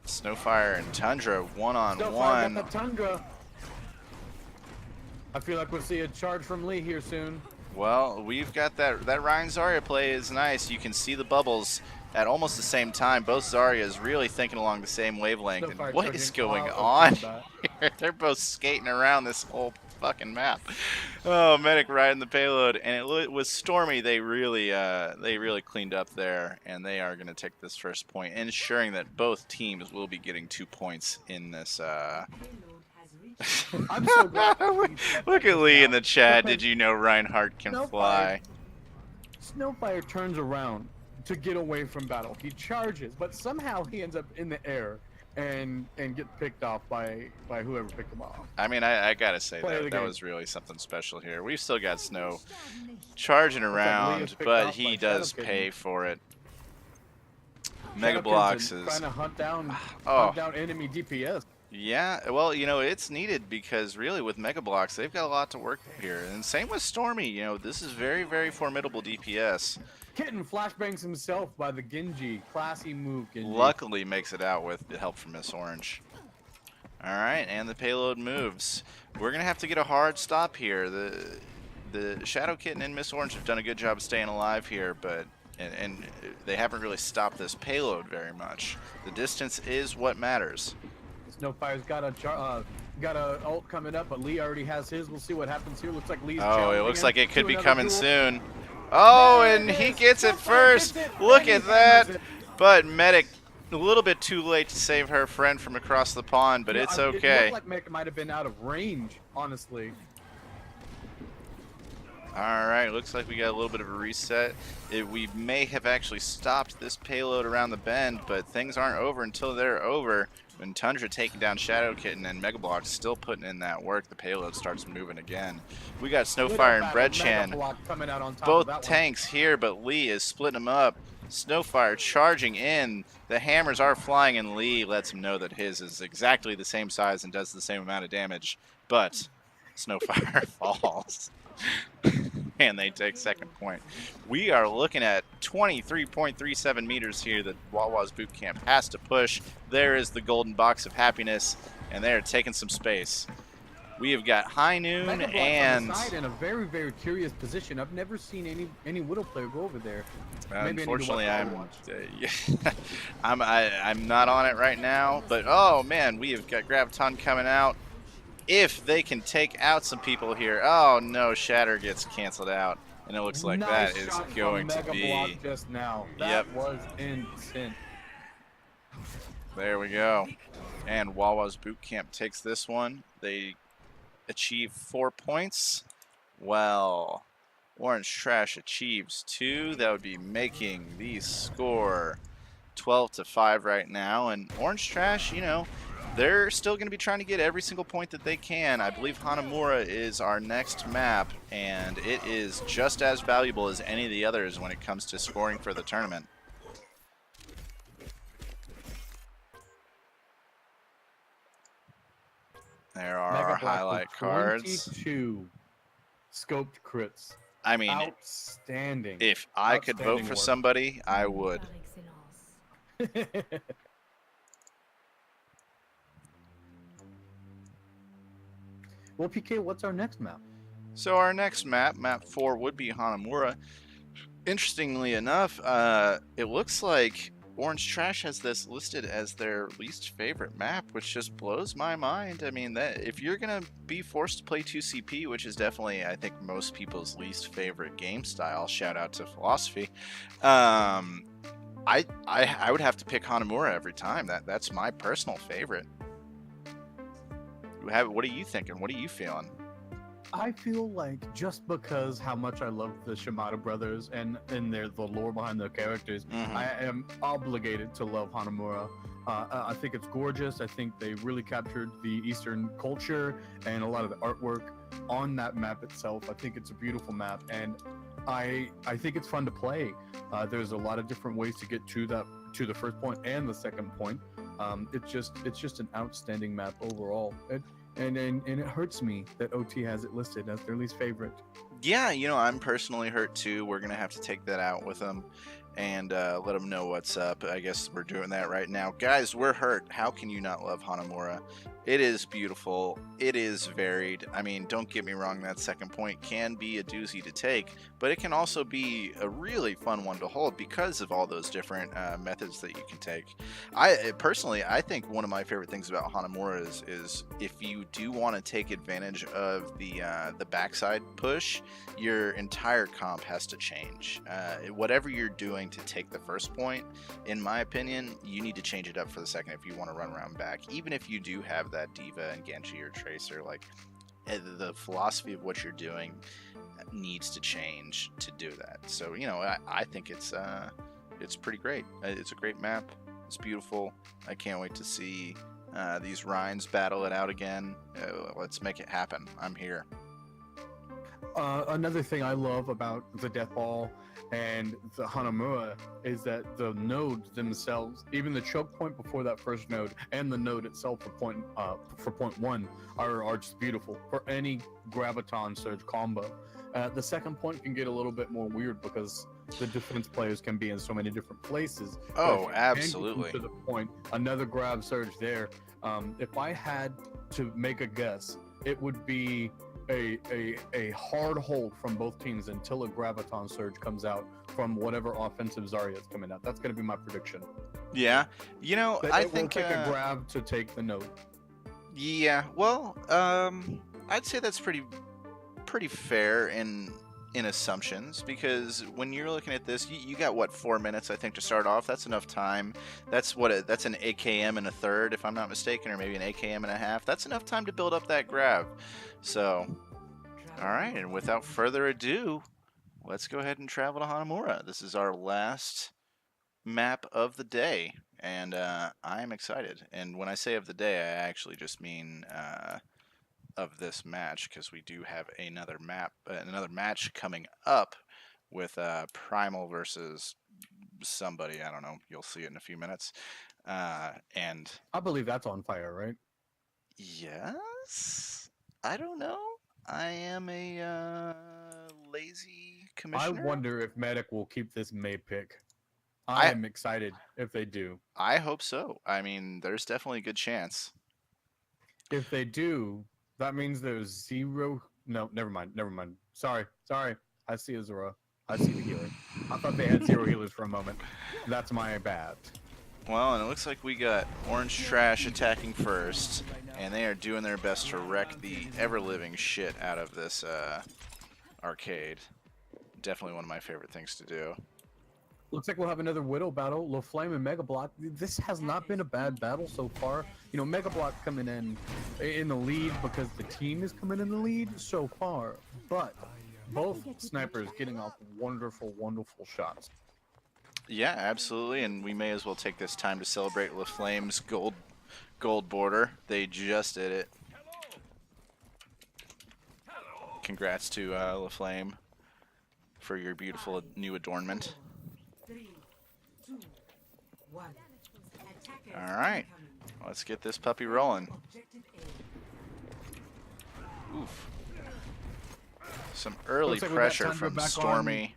Snowfire and Tundra one-on-one. Got the Tundra. I feel like we'll see a charge from Lee here soon. Well, we've got that Ryan Zarya play is nice. You can see the bubbles at almost the same time. Both Zaryas really thinking along the same wavelength. And what is going on here? They're both skating around this whole fucking map. Oh, Medic riding the payload, and it was stormy. They really cleaned up there, and they are going to take this first point, ensuring that both teams will be getting 2 points in this. I'm so glad. Look at Lee in the chat. Did you know Reinhardt can fly? Snowfire turns around to get away from battle. He charges, but somehow he ends up in the air and gets picked off by whoever picked him off. I mean, I gotta say that was really something special here. We've still got Snow charging around, but he does pay for it. Mega Blocks is trying to hunt down enemy DPS. Yeah, well, you know, it's needed because really with Mega Blocks, they've got a lot to work with here. And same with Stormy, you know, this is very, very formidable DPS. Kitten flashbangs himself by the Genji. Classy move, Genji. Luckily makes it out with the help from Miss Orange. Alright, and the payload moves. We're going to have to get a hard stop here. The Shadow Kitten and Miss Orange have done a good job of staying alive here, but and they haven't really stopped this payload very much. The distance is what matters. Snowfire's got a ult coming up, but Lee already has his. We'll see what happens here. Looks like Lee's. Oh, it looks like it could be coming soon. Oh, and he gets it first. Look at that. But Medic, a little bit too late to save her friend from across the pond, but it's okay. It looked like Medic might have been out of range, honestly. All right, looks like we got a little bit of a reset. We may have actually stopped this payload around the bend, but things aren't over until they're over. When Tundra taking down Shadow Kitten and Mega Bloks still putting in that work, the payload starts moving again. We got Snowfire and Breadchan, both tanks here, but Lee is splitting them up. Snowfire charging in. The hammers are flying, and Lee lets him know that his is exactly the same size and does the same amount of damage, but Snowfire falls. And they take second point. We are looking at 23.37 meters here that Wawa's Bootcamp has to push. There is the golden box of happiness, and they're taking some space. We have got High Noon and in a very, very curious position. I've never seen any Widow player go over there. Unfortunately, I'm not on it right now. But oh man, we have got Graviton coming out. If they can take out some people here. Oh no, Shatter gets canceled out, and it looks like that is going to be. Just now. That was insane. There we go. And Wawa's Bootcamp takes this one. They achieve 4 points. Well, Orange Trash achieves 2. That would be making the score 12-5 right now. And Orange Trash, you know, they're still going to be trying to get every single point that they can. I believe Hanamura is our next map, and it is just as valuable as any of the others when it comes to scoring for the tournament. There are our highlight cards. 22 scoped crits. I mean, outstanding. If I could vote for somebody, I would. Well, PK, what's our next map? So our next map, map 4, would be Hanamura. Interestingly enough, it looks like Orange Trash has this listed as their least favorite map, which just blows my mind. I mean, that if you're gonna be forced to play 2CP, which is definitely, I think, most people's least favorite game style, shout out to Philosophy, I would have to pick Hanamura every time. That's my personal favorite. What are you thinking? What are you feeling? I feel like just because how much I love the Shimada brothers and the lore behind their characters, I am obligated to love Hanamura. I think it's gorgeous. I think they really captured the Eastern culture and a lot of the artwork on that map itself. I think it's a beautiful map, and I think it's fun to play. There's a lot of different ways to get to the first point and the second point. It's just an outstanding map overall. And it hurts me that OT has it listed as their least favorite. Yeah, I'm personally hurt too. We're gonna have to take that out with them and let them know what's up. I guess we're doing that right now. Guys, we're hurt. How can you not love Hanamura? It is beautiful. It is varied. I mean, don't get me wrong, that second point can be a doozy to take, but it can also be a really fun one to hold because of all those different methods that you can take. I think one of my favorite things about Hanamura is if you do want to take advantage of the backside push, your entire comp has to change. Whatever you're doing to take the first point, in my opinion, you need to change it up for the second if you want to run around back. Even if you do have that Diva and Genji or Tracer, like the philosophy of what you're doing needs to change to do that. So I think it's pretty great. It's a great map. It's beautiful. I can't wait to see these Rhines battle it out again. Let's make it happen. I'm here. Another thing I love about the Death Ball and the Hanamura is that the nodes themselves, even the choke point before that first node and the node itself for point one, are just beautiful for any graviton surge combo. The second point can get a little bit more weird because the defense players can be in so many different places. Oh, absolutely. To the point, another grab surge there. If I had to make a guess, it would be a hard hold from both teams until a graviton surge comes out from whatever offensive Zarya is coming out. That's going to be my prediction. Yeah, I think take a grab to take the node. Yeah, well, I'd say that's pretty fair in assumptions, because when you're looking at this, you got what, 4 minutes I think to start off. That's enough time. That's an AKM and a third, if I'm not mistaken, or maybe an AKM and a half. That's enough time to build up that grab. So, all right, and without further ado, let's go ahead and travel to Hanamura. This is our last map of the day, and I'm excited. And when I say of the day, I actually just mean of this match, because we do have another match coming up with Primal versus somebody. I don't know. You'll see it in a few minutes. And I believe that's on fire, right? Yes. I don't know. I am a lazy commissioner. I wonder if Medic will keep this May pick. I am excited if they do. I hope so. I mean, there's definitely a good chance. If they do, that means there's zero. No, never mind. Sorry. I see Azura. I see the healer. I thought they had 0 healers for a moment. That's my bad. Well, and it looks like we got Orange Trash attacking first, and they are doing their best to wreck the ever-living shit out of this arcade. Definitely one of my favorite things to do. Looks like we'll have another Widow battle. LaFlame and Mega Block. This has not been a bad battle so far. Mega Block coming in the lead because the team is coming in the lead so far. But both snipers getting off wonderful, wonderful shots. Yeah, absolutely, and we may as well take this time to celebrate LaFlame's gold border. They just did it. Congrats to LaFlame for your beautiful new adornment. 3, 2, 1. All right, let's get this puppy rolling. Oof. Some early like pressure from Stormy.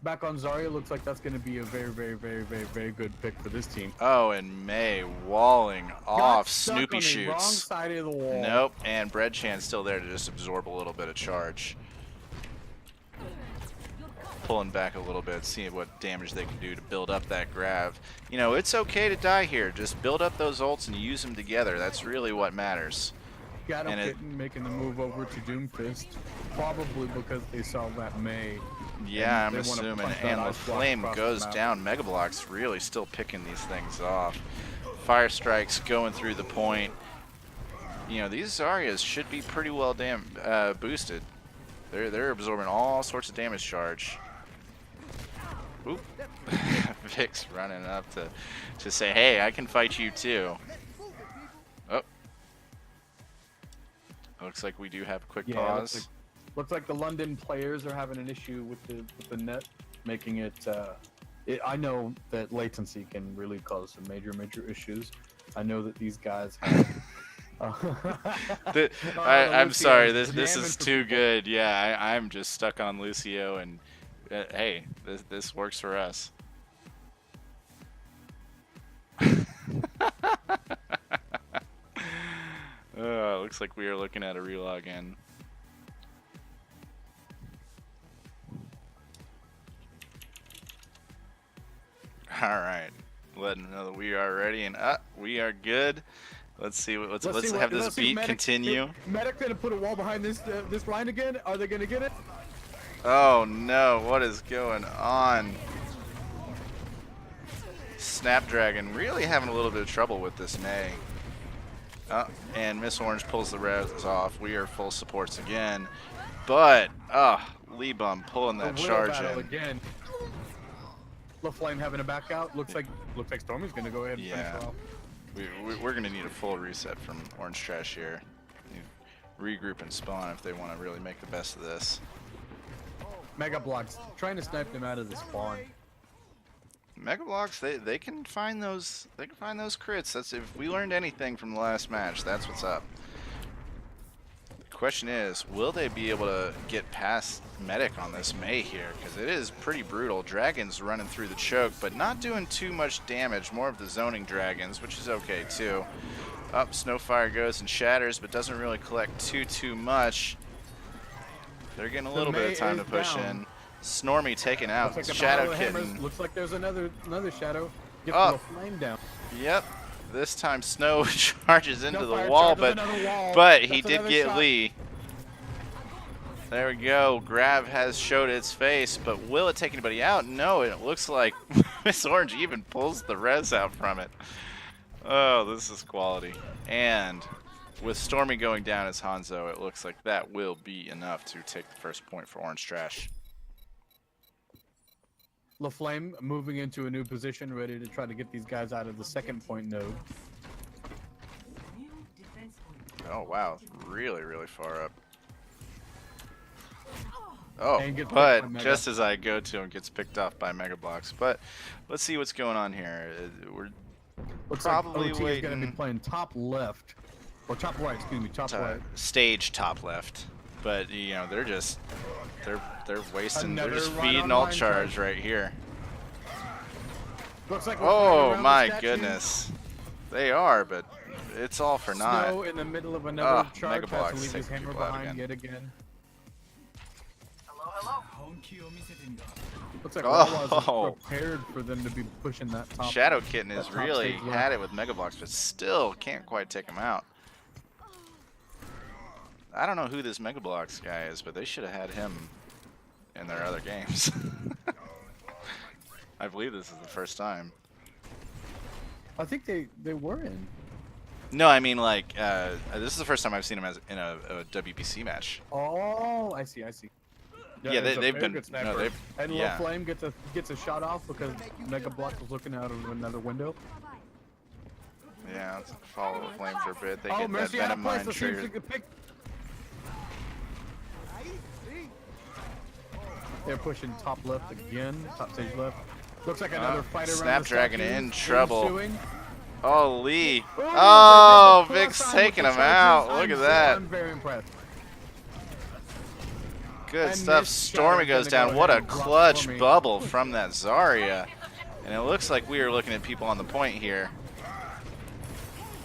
Back on Zarya, looks like that's going to be a very, very, very, very, very good pick for this team. Oh, and May walling off. Snoopy on shoots. The wrong side of the wall. Nope, and Breadchan's still there to just absorb a little bit of charge. Pulling back a little bit, seeing what damage they can do to build up that grab. It's okay to die here. Just build up those ults and use them together. That's really what matters. Got him making the move over to Doomfist, probably because they saw that May. Yeah, I'm assuming. And LaFlame goes down. Mega Block's really still picking these things off. Fire Strike's going through the point. These Zaryas should be pretty well boosted. They're absorbing all sorts of damage charge. Oop. Vic's running up to say, hey, I can fight you too. Oh. Looks like we do have a quick pause. Looks like the London players are having an issue with the net, making it. I know that latency can really cause some major issues. I know that these guys have. I'm sorry. Lucio's This jamming is for too people. good. Yeah, I'm just stuck on Lucio, and hey, this works for us. Looks like we are looking at a relog in. All right, letting them know that we are ready and we are good. Let's see. Let's have this beat continue. Medic gonna put a wall behind this line again. Are they gonna get it? Oh no! What is going on? Snapdragon really having a little bit of trouble with this May. And Miss Orange pulls the res off. We are full supports again, but Lee Bum pulling that charge in. Again. LaFlame having a back out. Looks like Stormy's gonna go ahead and finish her off. We're gonna need a full reset from Orange Trash here. Regroup and spawn if they want to really make the best of this. Mega Blocks trying to snipe them out of the spawn. Mega Blocks, they can find those crits. That's if we learned anything from the last match. That's what's up. The question is, will they be able to get past Medic on this May here? Because it is pretty brutal. Dragons running through the choke, but not doing too much damage. More of the zoning dragons, which is okay too. Up, Snowfire goes and shatters, but doesn't really collect too much. They're getting a little bit of time to push in. Snormy taken out. Like Shadow Kitten. Looks like there's another shadow. Get Oh. the flame down. Yep. This time Snow charges into the wall, but he did get shot. Lee. There we go. Grab has showed its face, but will it take anybody out? No, it looks like Miss Orange even pulls the res out from it. Oh, this is quality. And with Stormy going down as Hanzo, it looks like that will be enough to take the first point for Orange Trash. LaFlame moving into a new position, ready to try to get these guys out of the second point node. New defense point. Oh, wow. Really far up. Oh, And gets picked but by Mega. just as I go to him, gets picked off by Mega Blocks. But let's see what's going on here. We're Looks probably like OT is going to be waiting. playing top left, or top right. Excuse me, top right. Stage top left. But you know, they're wasting. Another They're just right feeding on alt line charge charge. right here. Looks like we're playing Oh around my the statue. goodness, they are, but it's all for naught. Snow in the middle of another charge. Mega Has Blocks to leave his taking hammer people out behind again. yet again. Looks like Oh. Wawa's prepared for them to be pushing that top. Shadow Kitten has that top really stage left. had it with Mega Blocks, but still can't quite take him out. I don't know who this Mega Blocks guy is, but they should have had him in their other games. I believe this is the first time. I think they were in. No, I mean like this is the first time I've seen him as in a WBC match. Oh, I see. Yeah, it's a they've very been. good No, sniper. they've. And Yeah. LaFlame gets a shot off because Mega Block was looking out of another window. Yeah, let's follow the flame for a bit. They Oh, get that Mercy out venom of place. mine Let's see if she triggered. can pick. They're pushing top left again, top stage left. Looks like another fight around Snapdragon the statue in trouble. ensuing. Oh, Lee. Ooh, Oh, they did the Vic's plus sign taking with him the out. charges. Look at that. I'm very impressed. Good And stuff. Miss Stormy Shadow's goes gonna down. go What a ahead and block clutch Stormy. bubble from that Zarya. And it looks like we are looking at people on the point here.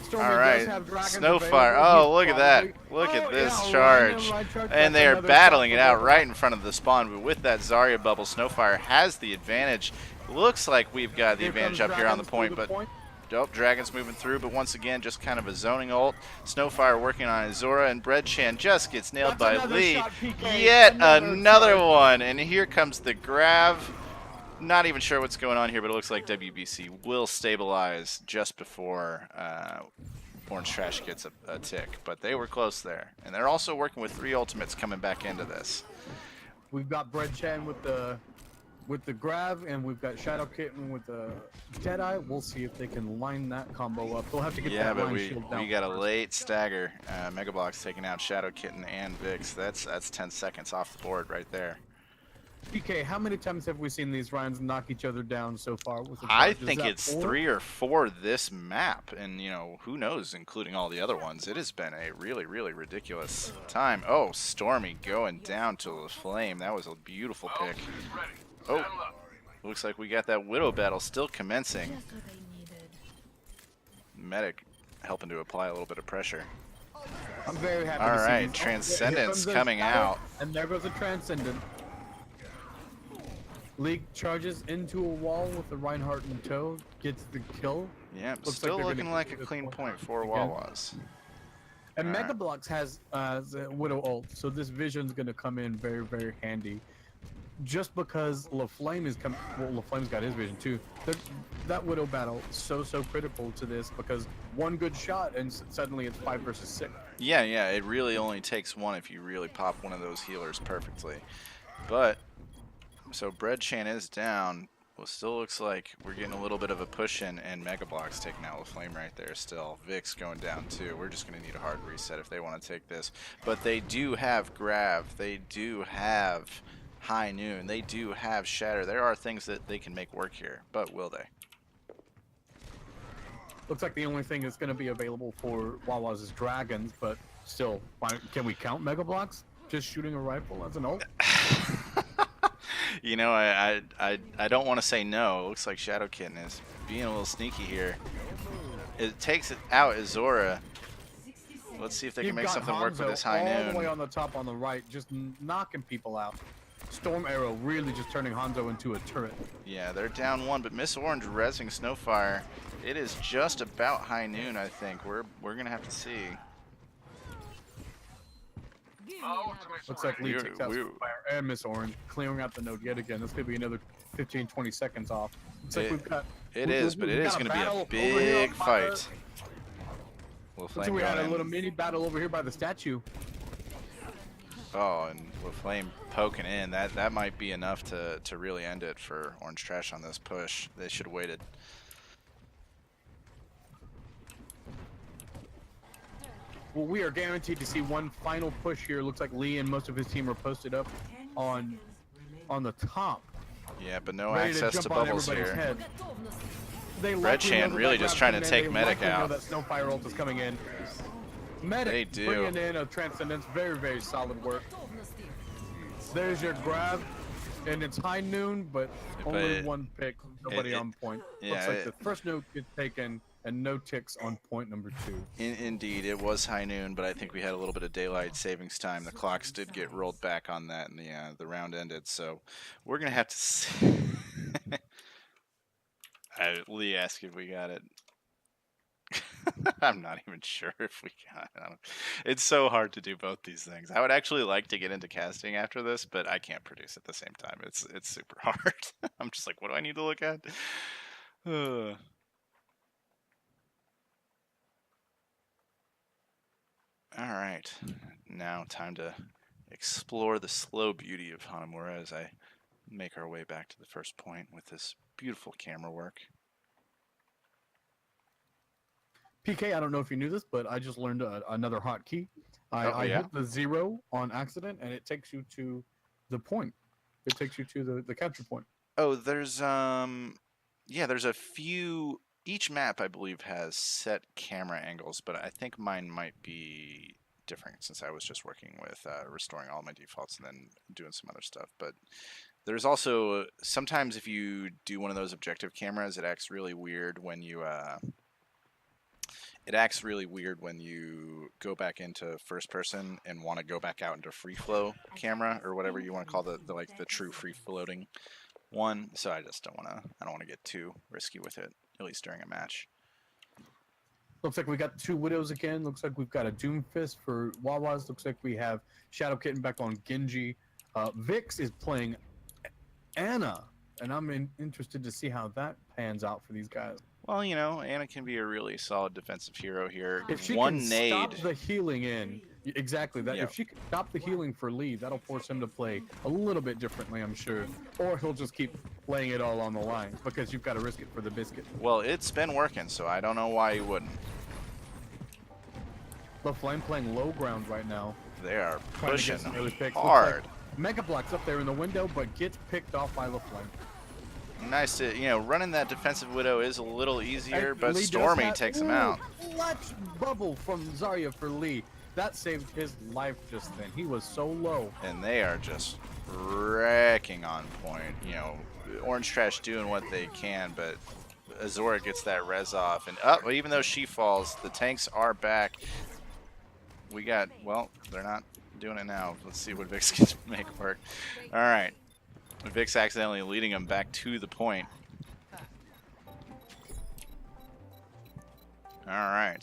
Stormy All does right, have dragons Snowfire. available. Oh, He's look at that. probably- Look at Oh, this yeah, charge. line charge. And That's they are another battling shot it for out Wawa. right in front of the spawn. But with that Zarya bubble, Snowfire has the advantage. Looks like we've got the Here advantage comes up here on the dragons point, through but the nope, Dragon's moving through. But once again, just kind of a zoning ult. Snowfire working on Azora, and Breadchan just gets nailed That's by another Lee. shot, PK. Yet another charge. one. And here comes the Grav. Not even sure what's going on here, but it looks like WBC will stabilize just before Orange Trash gets a tick. But they were close there. And they're also working with 3 ultimates coming back into this. We've got Breadchan with the with the grab, and we've got Shadow Kitten with the Deadeye. We'll see if they can line that combo up. They'll have to get Yeah, that but line we shield down got a first. late stagger. Mega Bloks taking out Shadow Kitten and Vix. That's 10 seconds off the board right there. PK, how many times have we seen these Ryans knock each other down so far with the I charge? Is think that it's 4? 3 or 4 this map, and who knows, including all the other ones. It has been a really, really ridiculous time. Oh, Stormy going down to the flame. That was a beautiful pick. Oh, looks like we got that Widow battle still commencing. Just what I needed. Medic helping to apply a little bit of pressure. I'm very happy All to see right, these. Transcendence Here comes the coming Shadow, out. And there goes a Transcendent. League charges into a wall with the Reinhardt in tow, gets the kill. Yeah, Looks still like they're looking gonna like a keep this clean one point for again. Wawas. And All Mega right. Bloks has the Widow ult, so this Vision's gonna come in very, very handy. Just because LaFlame is coming, well, LaFlame's got his Vision too. That Widow battle is so critical to this because one good shot and suddenly it's 5 versus 6. Yeah, it really only takes one if you really pop one of those healers perfectly. But, so Breadchan is down. Well, still looks like we're getting a little bit of a push in, and Mega Bloks taking out LaFlame right there still. Vix going down too. We're just going to need a hard reset if they want to take this. But they do have Grav. They do have High Noon. They do have Shatter. There are things that they can make work here, but will they? Looks like the only thing that's going to be available for Wawas is Dragons, but still, can we count Mega Bloks? Just shooting a rifle as an ult? I don't want to say no. It looks like Shadow Kitten is being a little sneaky here. It takes it out Azora. Let's see if they can You've make got something work with Hanzo this High all Noon. the way on the top on the right, just knocking people out. Storm Arrow really just turning Hanzo into a turret. Yeah, they're down 1, but Miss Orange rezzing Snowfire. It is just about High Noon, I think. We're gonna have to see. Looks like Lee takes out Fire and Miss Orange, clearing out the node yet again. This could be another 15-20 seconds off. Looks like we've got. But it is going to be a big fight. Looks like we had a little mini battle over here by the statue. Oh, and LaFlame poking in. That might be enough to really end it for Orange Trash on this push. They should have waited. Well, we are guaranteed to see one final push here. Looks like Lee and most of his team are posted up on the top. Yeah, but no ready access to to jump on bubbles everybody's here. head. They Breadchan really just trying to take Medic out. That Snowfire ult is coming in. Medic They do. bringing in a Transcendence. Very, very solid work. There's your grab, and it's High Noon, but only one pick. Nobody on point. Yeah, Looks like the first note gets taken, and no ticks on point number 2. Indeed, it was High Noon, but I think we had a little bit of daylight savings time. The clocks did get rolled back on that, and the round ended. So we're gonna have to see. Lee asked if we got it. I'm not even sure if we got it. It's so hard to do both these things. I would actually like to get into casting after this, but I can't produce at the same time. It's super hard. I'm just like, what do I need to look at? All right, now time to explore the slow beauty of Hanamura as I make our way back to the first point with this beautiful camera work. PK, I don't know if you knew this, but I just learned another hotkey. I hit the 0 on accident, and it takes you to the point. It takes you to the capture point. Oh, there's there's a few. Each map, I believe, has set camera angles, but I think mine might be different since I was just working with restoring all my defaults and then doing some other stuff. But there's also sometimes if you do one of those objective cameras, it acts really weird when you go back into first person and want to go back out into free flow camera or whatever you want to call the true free floating one. So I just don't want to get too risky with it, at least during a match. Looks like we got 2 Widows again. Looks like we've got a Doomfist for Wawas. Looks like we have Shadow Kitten back on Genji. Vix is playing Anna, and I'm interested to see how that pans out for these guys. Well, Anna can be a really solid defensive hero here. If she One can nade. stop the healing in, Exactly that. Yeah. If she can stop the healing for Lee, that'll force him to play a little bit differently, I'm sure. Or he'll just keep laying it all on the line because you've got to risk it for the biscuit. Well, it's been working, so I don't know why he wouldn't. The Flame playing low ground right now. They are Trying to pushing get some early picks. Looks hard. like Mega Block's up there in the window, but gets picked off by LaFlame. Nice to, running that defensive Widow is a little easier, And but Lee does Stormy that. takes him Ooh, out. Clutch bubble from Zarya for Lee. That saved his life just then. He was so low. And they are just wrecking on point. Orange Trash doing what they can, but Azora gets that res off. And even though she falls, the tanks are back. We got, well, they're not doing it now. Let's see what Vix can make work. All right. Vix accidentally leading them back to the point. All right.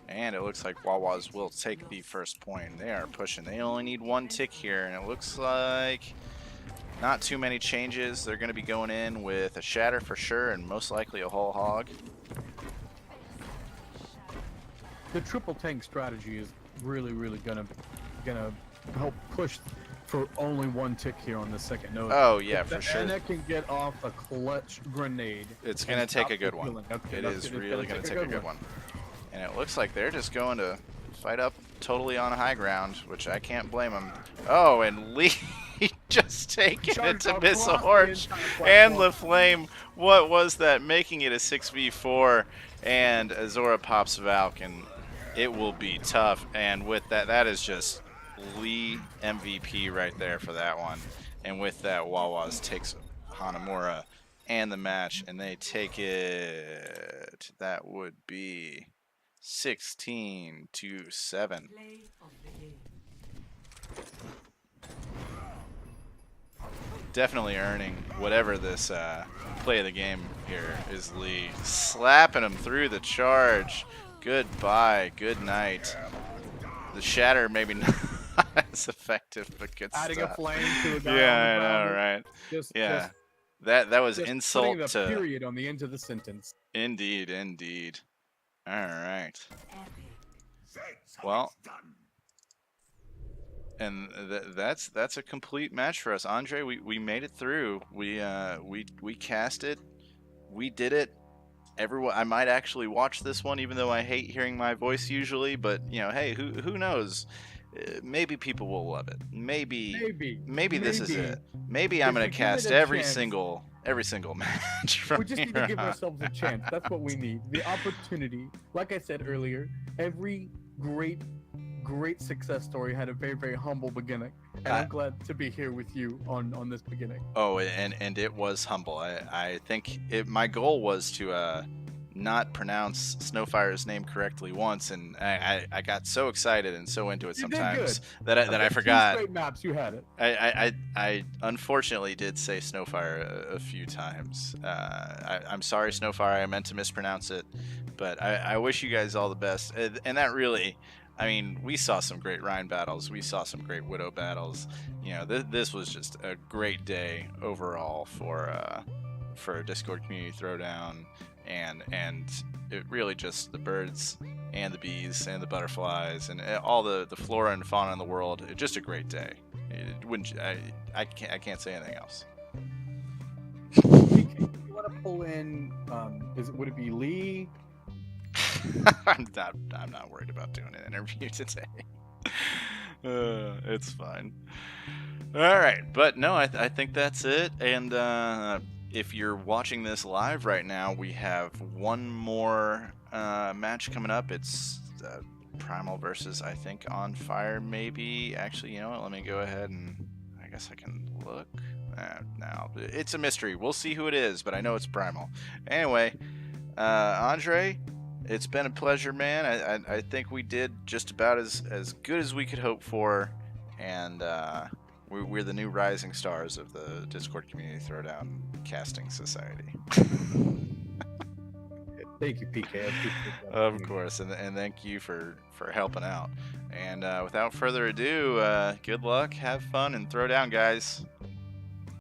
And it looks like Wawas will take the first point. They are pushing. They only need one tick here, and it looks like not too many changes. They're going to be going in with a Shatter for sure, and most likely a whole hog. The triple tank strategy is really gonna help push for only one tick here on the second node. Oh yeah, for sure. And that can get off a clutch grenade. It's going to take a good one. Okay, It is really going to take a good one. And it looks like they're just going to fight up totally on high ground, which I can't blame them. Oh, and Lee just taking it to Miss Orange and LaFlame. What was that? Making it a 6v4, and Azora pops Valk, and it will be tough. And with that, that is just Lee MVP right there for that one. And with that, Wawas takes Hanamura and the match, and they take it. That would be 16-7. Play of the game. Definitely earning whatever this play of the game here is. Lee slapping him through the charge. Goodbye, good night. The Shatter maybe not as effective, but good Adding stuff. a flame to a guy Yeah, on I the know, ground. right? Just, Yeah, that was just insult putting the to. period on the end of the sentence. Indeed, indeed. All right. Epic. Well, and that's a complete match for us, Andre. We made it through. We casted. We did it. Everyone, I might actually watch this one, even though I hate hearing my voice usually. But hey, who knows? Maybe people will love it. Maybe this is it. Maybe I'm If gonna you give cast it a every chance. single match from We just need here to give on. ourselves a chance. That's what we need. The opportunity. Like I said earlier, every great success story had a very humble beginning. And I'm glad to be here with you on this beginning. Oh, and it was humble. I think my goal was to not pronounce Snowfire's name correctly once, and I got so excited and so into it You did sometimes good. that I Two forgot. straight maps, you had it. I unfortunately did say Snowfire a few times. I'm sorry, Snowfire. I meant to mispronounce it, but I wish you guys all the best. And that really, I mean, we saw some great Rhine battles. We saw some great Widow battles. This was just a great day overall for Discord Community Throwdown, and it really just the birds and the bees and the butterflies and all the flora and fauna in the world. Just a great day. It wouldn't I can't say anything else. You want to pull in? Would it be Lee? I'm not worried about doing an interview today. It's fine. All right, but no, I think that's it. And if you're watching this live right now, we have one more match coming up. It's Primal versus, I think, On Fire, maybe. Actually, you know what? Let me go ahead and I guess I can look. Now it's a mystery. We'll see who it is, but I know it's Primal. Anyway, Andre, it's been a pleasure, man. I think we did just about as good as we could hope for, and we're the new rising stars of the Discord Community Throwdown Casting Society. Thank you, PK. I appreciate that. Of course, and thank you for helping out. And without further ado, good luck, have fun, and throw down, guys.